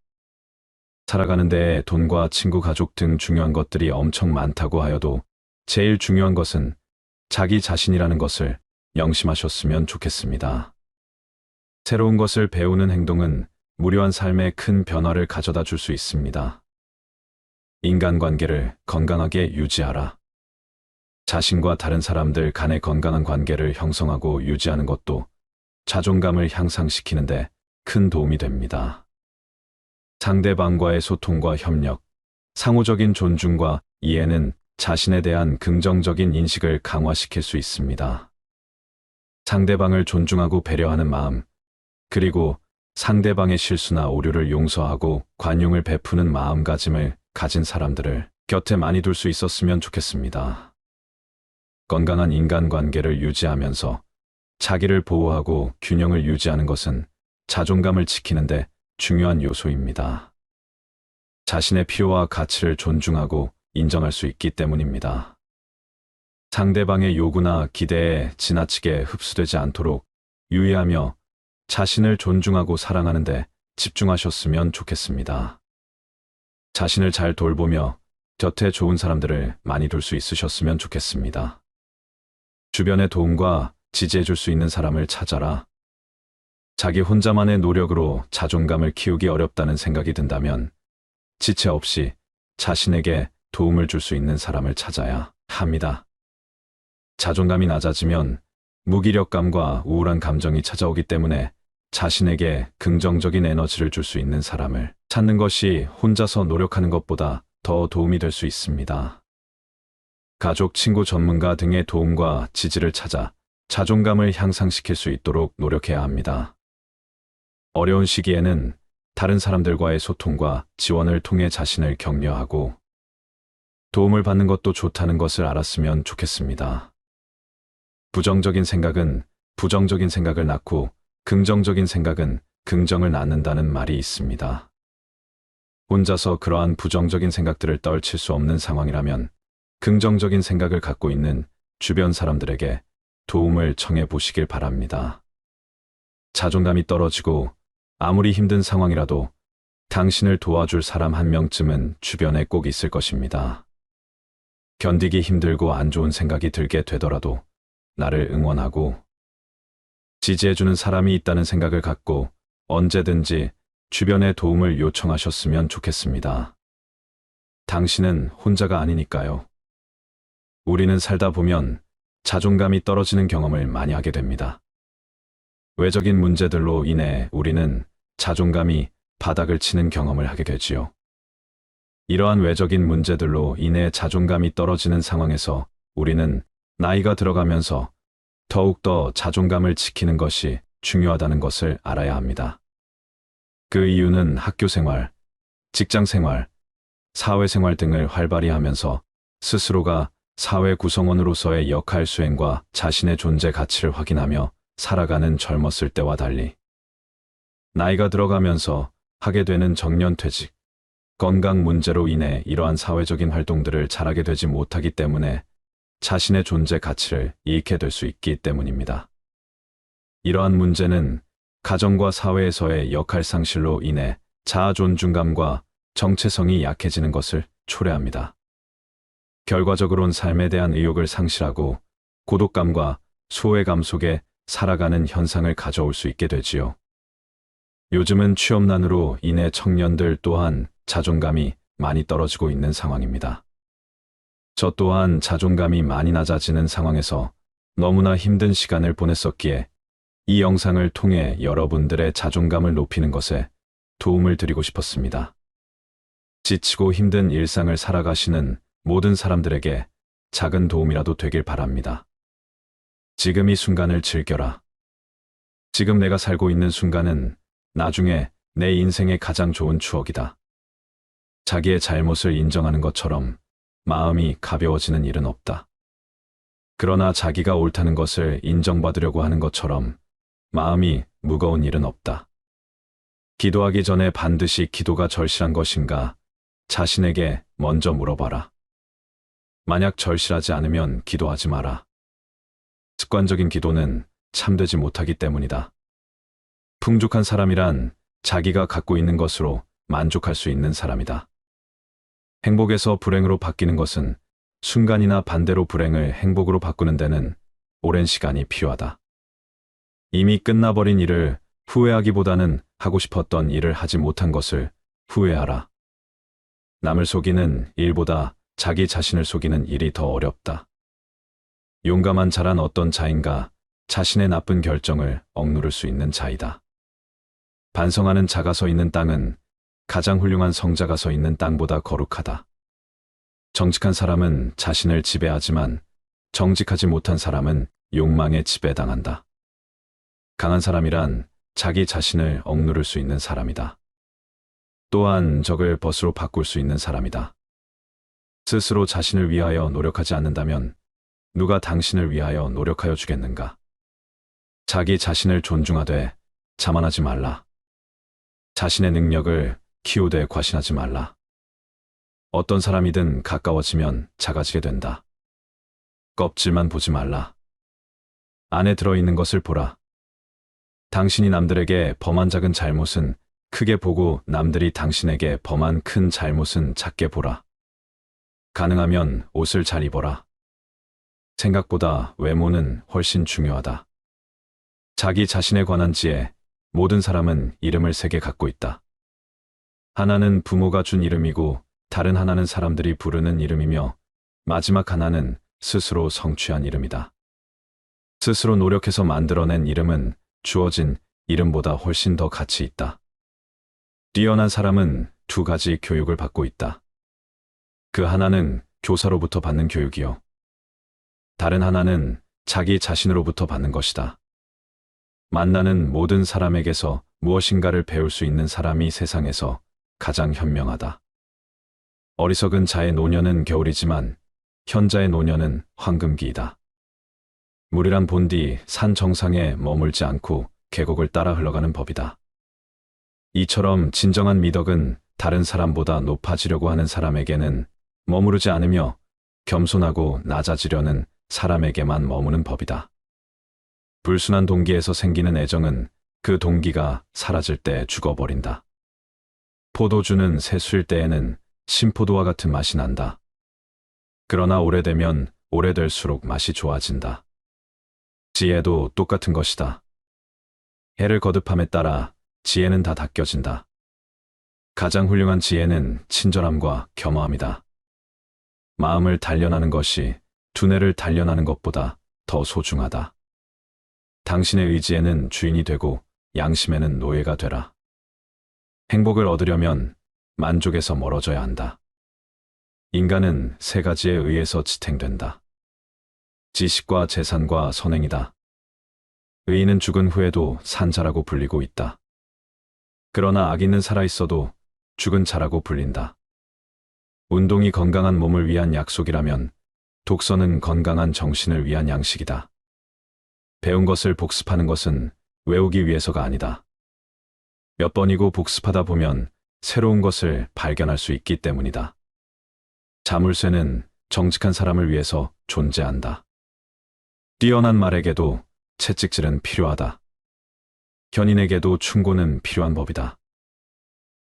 살아가는 데에 돈과 친구, 가족 등 중요한 것들이 엄청 많다고 하여도 제일 중요한 것은 자기 자신이라는 것을 명심하셨으면 좋겠습니다. 새로운 것을 배우는 행동은 무료한 삶에 큰 변화를 가져다 줄 수 있습니다. 인간관계를 건강하게 유지하라. 자신과 다른 사람들 간의 건강한 관계를 형성하고 유지하는 것도 자존감을 향상시키는데 큰 도움이 됩니다. 상대방과의 소통과 협력, 상호적인 존중과 이해는 자신에 대한 긍정적인 인식을 강화시킬 수 있습니다. 상대방을 존중하고 배려하는 마음, 그리고 상대방의 실수나 오류를 용서하고 관용을 베푸는 마음가짐을 가진 사람들을 곁에 많이 둘 수 있었으면 좋겠습니다. 건강한 인간관계를 유지하면서 자기를 보호하고 균형을 유지하는 것은 자존감을 지키는데 중요한 요소입니다. 자신의 필요와 가치를 존중하고 인정할 수 있기 때문입니다. 상대방의 요구나 기대에 지나치게 흡수되지 않도록 유의하며 자신을 존중하고 사랑하는 데 집중하셨으면 좋겠습니다. 자신을 잘 돌보며 곁에 좋은 사람들을 많이 둘 수 있으셨으면 좋겠습니다. 주변의 도움과 지지해 줄 수 있는 사람을 찾아라. 자기 혼자만의 노력으로 자존감을 키우기 어렵다는 생각이 든다면 지체 없이 자신에게 도움을 줄 수 있는 사람을 찾아야 합니다. 자존감이 낮아지면 무기력감과 우울한 감정이 찾아오기 때문에 자신에게 긍정적인 에너지를 줄 수 있는 사람을 찾는 것이 혼자서 노력하는 것보다 더 도움이 될 수 있습니다. 가족, 친구, 전문가 등의 도움과 지지를 찾아 자존감을 향상시킬 수 있도록 노력해야 합니다. 어려운 시기에는 다른 사람들과의 소통과 지원을 통해 자신을 격려하고 도움을 받는 것도 좋다는 것을 알았으면 좋겠습니다. 부정적인 생각은 부정적인 생각을 낳고 긍정적인 생각은 긍정을 낳는다는 말이 있습니다. 혼자서 그러한 부정적인 생각들을 떨칠 수 없는 상황이라면 긍정적인 생각을 갖고 있는 주변 사람들에게 도움을 청해 보시길 바랍니다. 자존감이 떨어지고 아무리 힘든 상황이라도 당신을 도와줄 사람 한 명쯤은 주변에 꼭 있을 것입니다. 견디기 힘들고 안 좋은 생각이 들게 되더라도 나를 응원하고 지지해주는 사람이 있다는 생각을 갖고 언제든지 주변의 도움을 요청하셨으면 좋겠습니다. 당신은 혼자가 아니니까요. 우리는 살다 보면 자존감이 떨어지는 경험을 많이 하게 됩니다. 외적인 문제들로 인해 우리는 자존감이 바닥을 치는 경험을 하게 되지요. 이러한 외적인 문제들로 인해 자존감이 떨어지는 상황에서 우리는 나이가 들어가면서 더욱더 자존감을 지키는 것이 중요하다는 것을 알아야 합니다. 그 이유는 학교 생활, 직장 생활, 사회 생활 등을 활발히 하면서 스스로가 사회 구성원으로서의 역할 수행과 자신의 존재 가치를 확인하며 살아가는 젊었을 때와 달리 나이가 들어가면서 하게 되는 정년퇴직, 건강 문제로 인해 이러한 사회적인 활동들을 잘하게 되지 못하기 때문에 자신의 존재 가치를 잃게 될 수 있기 때문입니다. 이러한 문제는 가정과 사회에서의 역할 상실로 인해 자아 존중감과 정체성이 약해지는 것을 초래합니다. 결과적으로는 삶에 대한 의욕을 상실하고 고독감과 소외감 속에 살아가는 현상을 가져올 수 있게 되지요. 요즘은 취업난으로 인해 청년들 또한 자존감이 많이 떨어지고 있는 상황입니다. 저 또한 자존감이 많이 낮아지는 상황에서 너무나 힘든 시간을 보냈었기에 이 영상을 통해 여러분들의 자존감을 높이는 것에 도움을 드리고 싶었습니다. 지치고 힘든 일상을 살아가시는 모든 사람들에게 작은 도움이라도 되길 바랍니다. 지금 이 순간을 즐겨라. 지금 내가 살고 있는 순간은 나중에 내 인생의 가장 좋은 추억이다. 자기의 잘못을 인정하는 것처럼 마음이 가벼워지는 일은 없다. 그러나 자기가 옳다는 것을 인정받으려고 하는 것처럼 마음이 무거운 일은 없다. 기도하기 전에 반드시 기도가 절실한 것인가 자신에게 먼저 물어봐라. 만약 절실하지 않으면 기도하지 마라. 습관적인 기도는 참되지 못하기 때문이다. 풍족한 사람이란 자기가 갖고 있는 것으로 만족할 수 있는 사람이다. 행복에서 불행으로 바뀌는 것은 순간이나 반대로 불행을 행복으로 바꾸는 데는 오랜 시간이 필요하다. 이미 끝나버린 일을 후회하기보다는 하고 싶었던 일을 하지 못한 것을 후회하라. 남을 속이는 일보다 자기 자신을 속이는 일이 더 어렵다. 용감한 자란 어떤 자인가 자신의 나쁜 결정을 억누를 수 있는 자이다. 반성하는 자가 서 있는 땅은 가장 훌륭한 성자가 서 있는 땅보다 거룩하다. 정직한 사람은 자신을 지배하지만 정직하지 못한 사람은 욕망에 지배당한다. 강한 사람이란 자기 자신을 억누를 수 있는 사람이다. 또한 적을 벗으로 바꿀 수 있는 사람이다. 스스로 자신을 위하여 노력하지 않는다면 누가 당신을 위하여 노력하여 주겠는가? 자기 자신을 존중하되 자만하지 말라. 자신의 능력을 키우되 과신하지 말라. 어떤 사람이든 가까워지면 작아지게 된다. 껍질만 보지 말라. 안에 들어있는 것을 보라. 당신이 남들에게 범한 작은 잘못은 크게 보고 남들이 당신에게 범한 큰 잘못은 작게 보라. 가능하면 옷을 잘 입어라. 생각보다 외모는 훨씬 중요하다. 자기 자신에 관한 지혜, 모든 사람은 이름을 3개 갖고 있다. 하나는 부모가 준 이름이고 다른 하나는 사람들이 부르는 이름이며 마지막 하나는 스스로 성취한 이름이다. 스스로 노력해서 만들어낸 이름은 주어진 이름보다 훨씬 더 가치 있다. 뛰어난 사람은 2가지 교육을 받고 있다. 그 하나는 교사로부터 받는 교육이요. 다른 하나는 자기 자신으로부터 받는 것이다. 만나는 모든 사람에게서 무엇인가를 배울 수 있는 사람이 세상에서 가장 현명하다. 어리석은 자의 노년은 겨울이지만 현자의 노년은 황금기이다. 물이란 본디 산 정상에 머물지 않고 계곡을 따라 흘러가는 법이다. 이처럼 진정한 미덕은 다른 사람보다 높아지려고 하는 사람에게는 머무르지 않으며 겸손하고 낮아지려는 사람에게만 머무는 법이다. 불순한 동기에서 생기는 애정은 그 동기가 사라질 때 죽어버린다. 포도주는 새수일 때에는 신포도와 같은 맛이 난다. 그러나 오래되면 오래될수록 맛이 좋아진다. 지혜도 똑같은 것이다. 해를 거듭함에 따라 지혜는 다 닦여진다. 가장 훌륭한 지혜는 친절함과 겸허함이다. 마음을 단련하는 것이 두뇌를 단련하는 것보다 더 소중하다. 당신의 의지에는 주인이 되고 양심에는 노예가 되라. 행복을 얻으려면 만족에서 멀어져야 한다. 인간은 3가지에 의해서 지탱된다. 지식과 재산과 선행이다. 의인은 죽은 후에도 산 자라고 불리고 있다. 그러나 악인은 살아있어도 죽은 자라고 불린다. 운동이 건강한 몸을 위한 약속이라면 독서는 건강한 정신을 위한 양식이다. 배운 것을 복습하는 것은 외우기 위해서가 아니다. 몇 번이고 복습하다 보면 새로운 것을 발견할 수 있기 때문이다. 자물쇠는 정직한 사람을 위해서 존재한다. 뛰어난 말에게도 채찍질은 필요하다. 현인에게도 충고는 필요한 법이다.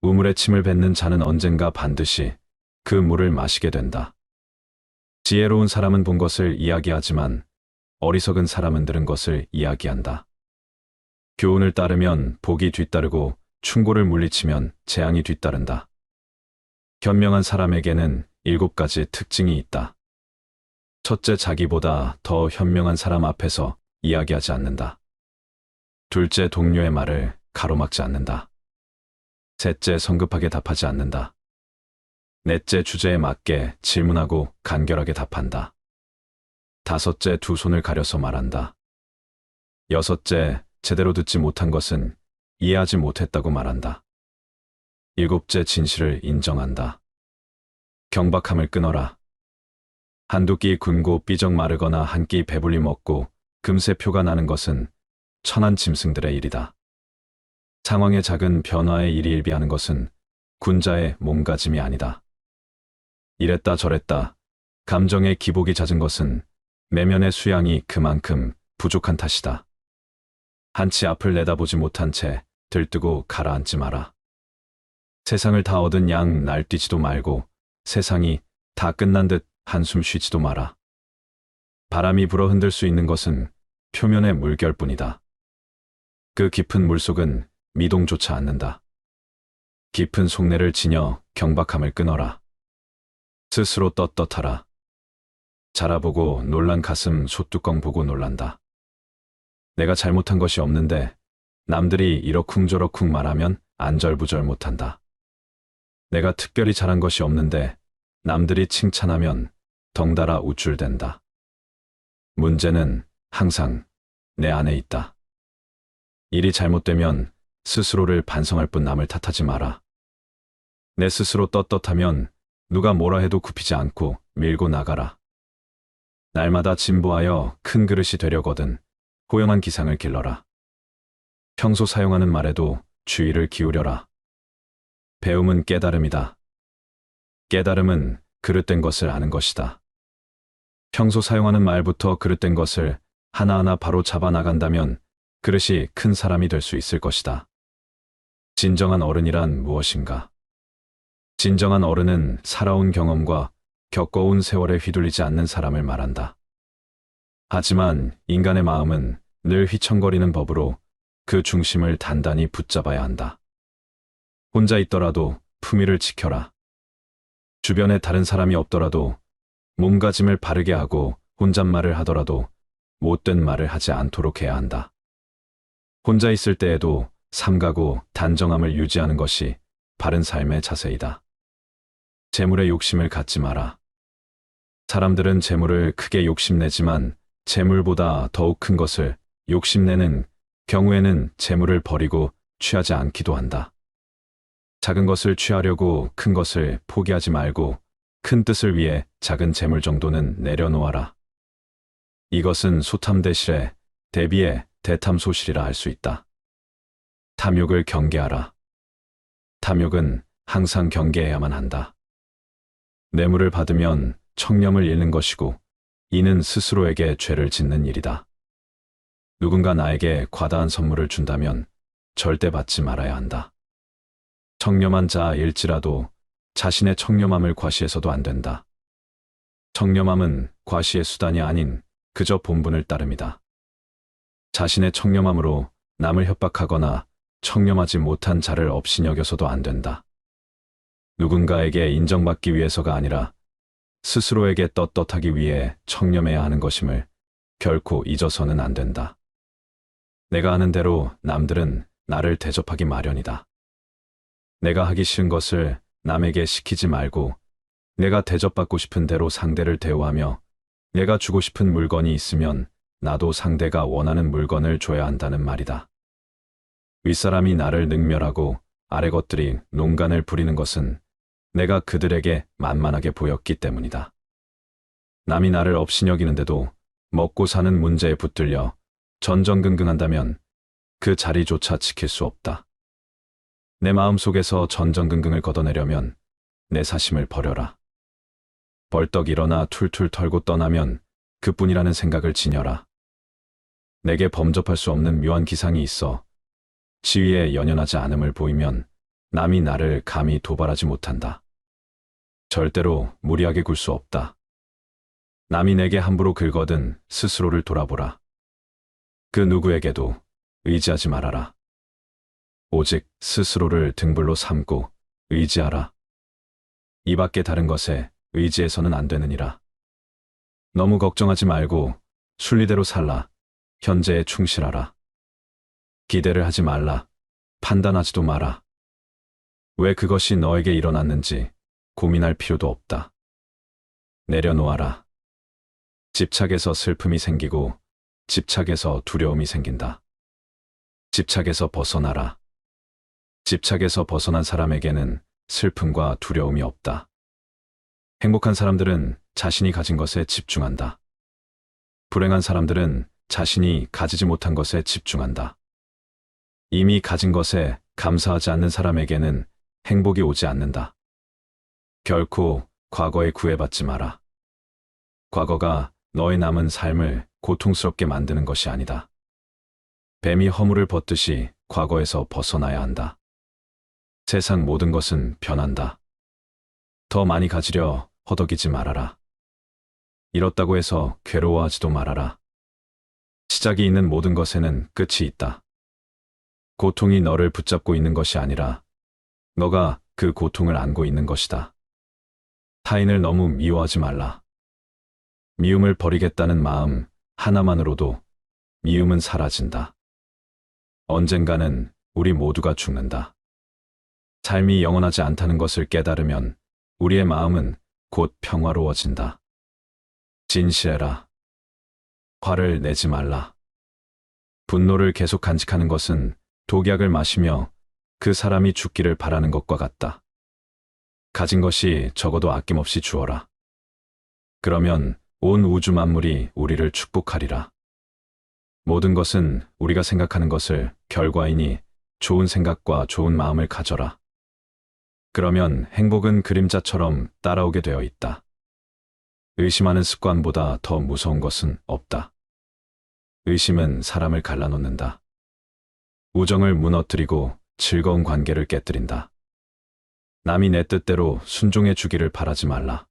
우물에 침을 뱉는 자는 언젠가 반드시 그 물을 마시게 된다. 지혜로운 사람은 본 것을 이야기하지만 어리석은 사람은 들은 것을 이야기한다. 교훈을 따르면 복이 뒤따르고 충고를 물리치면 재앙이 뒤따른다. 현명한 사람에게는 7가지 특징이 있다. 첫째, 자기보다 더 현명한 사람 앞에서 이야기하지 않는다. 둘째, 동료의 말을 가로막지 않는다. 셋째, 성급하게 답하지 않는다. 넷째, 주제에 맞게 질문하고 간결하게 답한다. 다섯째, 2 손을 가려서 말한다. 여섯째, 제대로 듣지 못한 것은 이해하지 못했다고 말한다. 일곱째, 진실을 인정한다. 경박함을 끊어라. 한두 끼 굶고 삐적 마르거나 한 끼 배불리 먹고 금세 표가 나는 것은 천한 짐승들의 일이다. 상황의 작은 변화에 일희일비하는 것은 군자의 몸가짐이 아니다. 이랬다 저랬다 감정의 기복이 잦은 것은 내면의 수양이 그만큼 부족한 탓이다. 한치 앞을 내다보지 못한 채 들뜨고 가라앉지 마라. 세상을 다 얻은 양 날뛰지도 말고 세상이 다 끝난 듯 한숨 쉬지도 마라. 바람이 불어 흔들 수 있는 것은 표면의 물결뿐이다. 그 깊은 물속은 미동조차 않는다. 깊은 속내를 지녀 경박함을 끊어라. 스스로 떳떳하라. 자라보고 놀란 가슴 소뚜껑 보고 놀란다. 내가 잘못한 것이 없는데 남들이 이러쿵저러쿵 말하면 안절부절 못한다. 내가 특별히 잘한 것이 없는데 남들이 칭찬하면 덩달아 우쭐댄다. 문제는 항상 내 안에 있다. 일이 잘못되면 스스로를 반성할 뿐 남을 탓하지 마라. 내 스스로 떳떳하면 누가 뭐라 해도 굽히지 않고 밀고 나가라. 날마다 진보하여 큰 그릇이 되려거든 호영한 기상을 길러라. 평소 사용하는 말에도 주의를 기울여라. 배움은 깨달음이다. 깨달음은 그릇된 것을 아는 것이다. 평소 사용하는 말부터 그릇된 것을 하나하나 바로 잡아 나간다면 그릇이 큰 사람이 될 수 있을 것이다. 진정한 어른이란 무엇인가? 진정한 어른은 살아온 경험과 겪어온 세월에 휘둘리지 않는 사람을 말한다. 하지만 인간의 마음은 늘 휘청거리는 법으로 그 중심을 단단히 붙잡아야 한다. 혼자 있더라도 품위를 지켜라. 주변에 다른 사람이 없더라도 몸가짐을 바르게 하고 혼잣말을 하더라도 못된 말을 하지 않도록 해야 한다. 혼자 있을 때에도 삼가고 단정함을 유지하는 것이 바른 삶의 자세이다. 재물에 욕심을 갖지 마라. 사람들은 재물을 크게 욕심내지만 재물보다 더욱 큰 것을 욕심내는 경우에는 재물을 버리고 취하지 않기도 한다. 작은 것을 취하려고 큰 것을 포기하지 말고 큰 뜻을 위해 작은 재물 정도는 내려놓아라. 이것은 소탐대실에 대비해 대탐소실이라 할 수 있다. 탐욕을 경계하라. 탐욕은 항상 경계해야만 한다. 뇌물을 받으면 청렴을 잃는 것이고 이는 스스로에게 죄를 짓는 일이다. 누군가 나에게 과다한 선물을 준다면 절대 받지 말아야 한다. 청렴한 자일지라도 자신의 청렴함을 과시해서도 안 된다. 청렴함은 과시의 수단이 아닌 그저 본분을 따름이다. 자신의 청렴함으로 남을 협박하거나 청렴하지 못한 자를 업신여겨서도 안 된다. 누군가에게 인정받기 위해서가 아니라 스스로에게 떳떳하기 위해 청렴해야 하는 것임을 결코 잊어서는 안 된다. 내가 하는 대로 남들은 나를 대접하기 마련이다. 내가 하기 싫은 것을 남에게 시키지 말고 내가 대접받고 싶은 대로 상대를 대우하며 내가 주고 싶은 물건이 있으면 나도 상대가 원하는 물건을 줘야 한다는 말이다. 윗사람이 나를 능멸하고 아래 것들이 농간을 부리는 것은 내가 그들에게 만만하게 보였기 때문이다. 남이 나를 업신여기는데도 먹고 사는 문제에 붙들려 전전긍긍한다면 그 자리조차 지킬 수 없다. 내 마음속에서 전전긍긍을 걷어내려면 내 사심을 버려라. 벌떡 일어나 툴툴 털고 떠나면 그뿐이라는 생각을 지녀라. 내게 범접할 수 없는 묘한 기상이 있어 지위에 연연하지 않음을 보이면 남이 나를 감히 도발하지 못한다. 절대로 무리하게 굴 수 없다. 남이 내게 함부로 긁거든 스스로를 돌아보라. 그 누구에게도 의지하지 말아라. 오직 스스로를 등불로 삼고 의지하라. 이 밖에 다른 것에 의지해서는 안 되느니라. 너무 걱정하지 말고 순리대로 살라. 현재에 충실하라. 기대를 하지 말라. 판단하지도 마라. 왜 그것이 너에게 일어났는지 고민할 필요도 없다. 내려놓아라. 집착에서 슬픔이 생기고 집착에서 두려움이 생긴다. 집착에서 벗어나라. 집착에서 벗어난 사람에게는 슬픔과 두려움이 없다. 행복한 사람들은 자신이 가진 것에 집중한다. 불행한 사람들은 자신이 가지지 못한 것에 집중한다. 이미 가진 것에 감사하지 않는 사람에게는 행복이 오지 않는다. 결코 과거에 구애받지 마라. 과거가 너의 남은 삶을 고통스럽게 만드는 것이 아니다. 뱀이 허물을 벗듯이 과거에서 벗어나야 한다. 세상 모든 것은 변한다. 더 많이 가지려 허덕이지 말아라. 잃었다고 해서 괴로워하지도 말아라. 시작이 있는 모든 것에는 끝이 있다. 고통이 너를 붙잡고 있는 것이 아니라 너가 그 고통을 안고 있는 것이다. 타인을 너무 미워하지 말라. 미움을 버리겠다는 마음 하나만으로도 미움은 사라진다. 언젠가는 우리 모두가 죽는다. 삶이 영원하지 않다는 것을 깨달으면 우리의 마음은 곧 평화로워진다. 진실해라. 화를 내지 말라. 분노를 계속 간직하는 것은 독약을 마시며 그 사람이 죽기를 바라는 것과 같다. 가진 것이 적어도 아낌없이 주어라. 그러면 온 우주 만물이 우리를 축복하리라. 모든 것은 우리가 생각하는 것을 결과이니 좋은 생각과 좋은 마음을 가져라. 그러면 행복은 그림자처럼 따라오게 되어 있다. 의심하는 습관보다 더 무서운 것은 없다. 의심은 사람을 갈라놓는다. 우정을 무너뜨리고 즐거운 관계를 깨뜨린다. 남이 내 뜻대로 순종해 주기를 바라지 말라.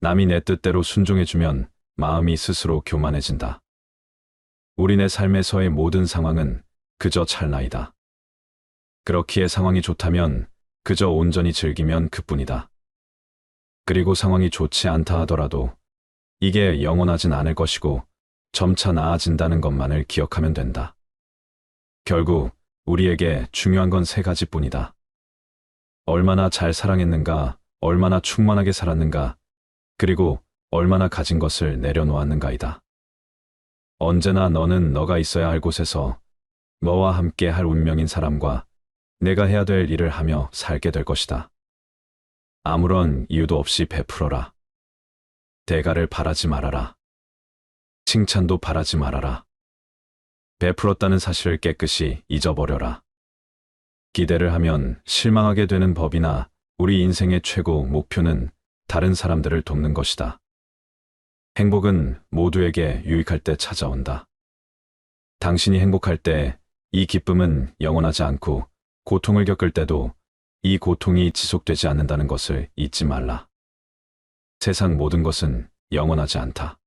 남이 내 뜻대로 순종해주면 마음이 스스로 교만해진다. 우리네 삶에서의 모든 상황은 그저 찰나이다. 그렇기에 상황이 좋다면 그저 온전히 즐기면 그뿐이다. 그리고 상황이 좋지 않다 하더라도 이게 영원하진 않을 것이고 점차 나아진다는 것만을 기억하면 된다. 결국 우리에게 중요한 건 세 가지뿐이다. 얼마나 잘 사랑했는가, 얼마나 충만하게 살았는가, 그리고 얼마나 가진 것을 내려놓았는가이다. 언제나 너는 너가 있어야 할 곳에서 너와 함께 할 운명인 사람과 내가 해야 될 일을 하며 살게 될 것이다. 아무런 이유도 없이 베풀어라. 대가를 바라지 말아라. 칭찬도 바라지 말아라. 베풀었다는 사실을 깨끗이 잊어버려라. 기대를 하면 실망하게 되는 법이나 우리 인생의 최고 목표는 다른 사람들을 돕는 것이다. 행복은 모두에게 유익할 때 찾아온다. 당신이 행복할 때 이 기쁨은 영원하지 않고 고통을 겪을 때도 이 고통이 지속되지 않는다는 것을 잊지 말라. 세상 모든 것은 영원하지 않다.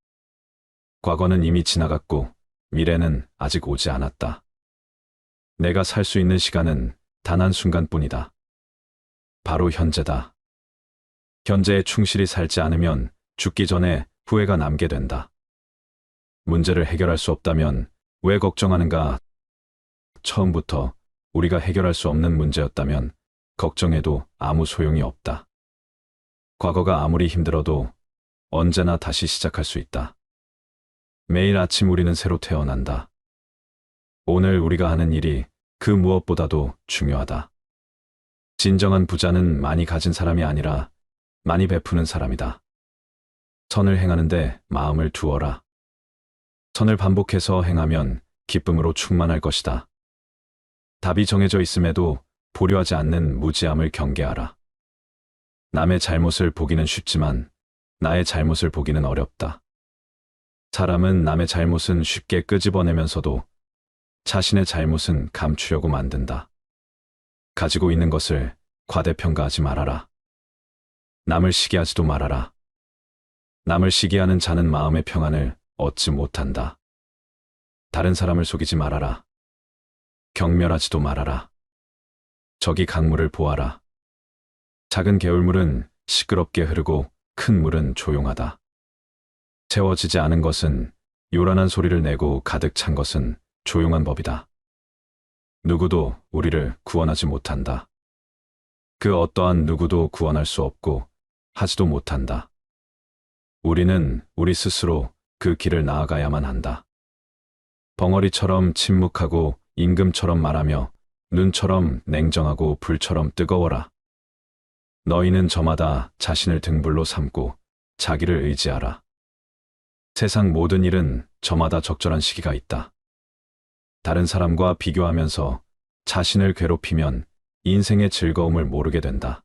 과거는 이미 지나갔고 미래는 아직 오지 않았다. 내가 살 수 있는 시간은 단 한순간뿐이다. 바로 현재다. 현재에 충실히 살지 않으면 죽기 전에 후회가 남게 된다. 문제를 해결할 수 없다면 왜 걱정하는가? 처음부터 우리가 해결할 수 없는 문제였다면 걱정해도 아무 소용이 없다. 과거가 아무리 힘들어도 언제나 다시 시작할 수 있다. 매일 아침 우리는 새로 태어난다. 오늘 우리가 하는 일이 그 무엇보다도 중요하다. 진정한 부자는 많이 가진 사람이 아니라 많이 베푸는 사람이다. 선을 행하는데 마음을 두어라. 선을 반복해서 행하면 기쁨으로 충만할 것이다. 답이 정해져 있음에도 보려하지 않는 무지함을 경계하라. 남의 잘못을 보기는 쉽지만 나의 잘못을 보기는 어렵다. 사람은 남의 잘못은 쉽게 끄집어내면서도 자신의 잘못은 감추려고 만든다. 가지고 있는 것을 과대평가하지 말아라. 남을 시기하지도 말아라. 남을 시기하는 자는 마음의 평안을 얻지 못한다. 다른 사람을 속이지 말아라. 경멸하지도 말아라. 저기 강물을 보아라. 작은 개울물은 시끄럽게 흐르고 큰 물은 조용하다. 채워지지 않은 것은 요란한 소리를 내고 가득 찬 것은 조용한 법이다. 누구도 우리를 구원하지 못한다. 그 어떠한 누구도 구원할 수 없고 하지도 못한다. 우리는 우리 스스로 그 길을 나아가야만 한다. 벙어리처럼 침묵하고 임금처럼 말하며 눈처럼 냉정하고 불처럼 뜨거워라. 너희는 저마다 자신을 등불로 삼고 자기를 의지하라. 세상 모든 일은 저마다 적절한 시기가 있다. 다른 사람과 비교하면서 자신을 괴롭히면 인생의 즐거움을 모르게 된다.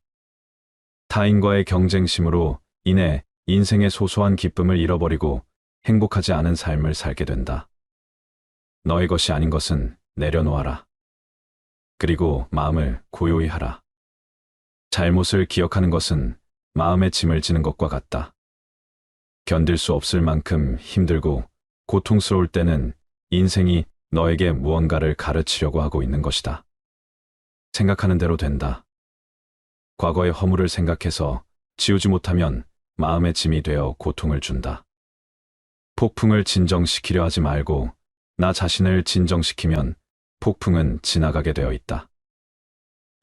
타인과의 경쟁심으로 인해 인생의 소소한 기쁨을 잃어버리고 행복하지 않은 삶을 살게 된다. 너의 것이 아닌 것은 내려놓아라. 그리고 마음을 고요히 하라. 잘못을 기억하는 것은 마음의 짐을 지는 것과 같다. 견딜 수 없을 만큼 힘들고 고통스러울 때는 인생이 너에게 무언가를 가르치려고 하고 있는 것이다. 생각하는 대로 된다. 과거의 허물을 생각해서 지우지 못하면 마음의 짐이 되어 고통을 준다. 폭풍을 진정시키려 하지 말고 나 자신을 진정시키면 폭풍은 지나가게 되어 있다.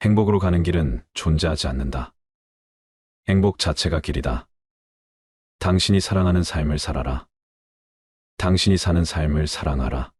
행복으로 가는 길은 존재하지 않는다. 행복 자체가 길이다. 당신이 사랑하는 삶을 살아라. 당신이 사는 삶을 사랑하라.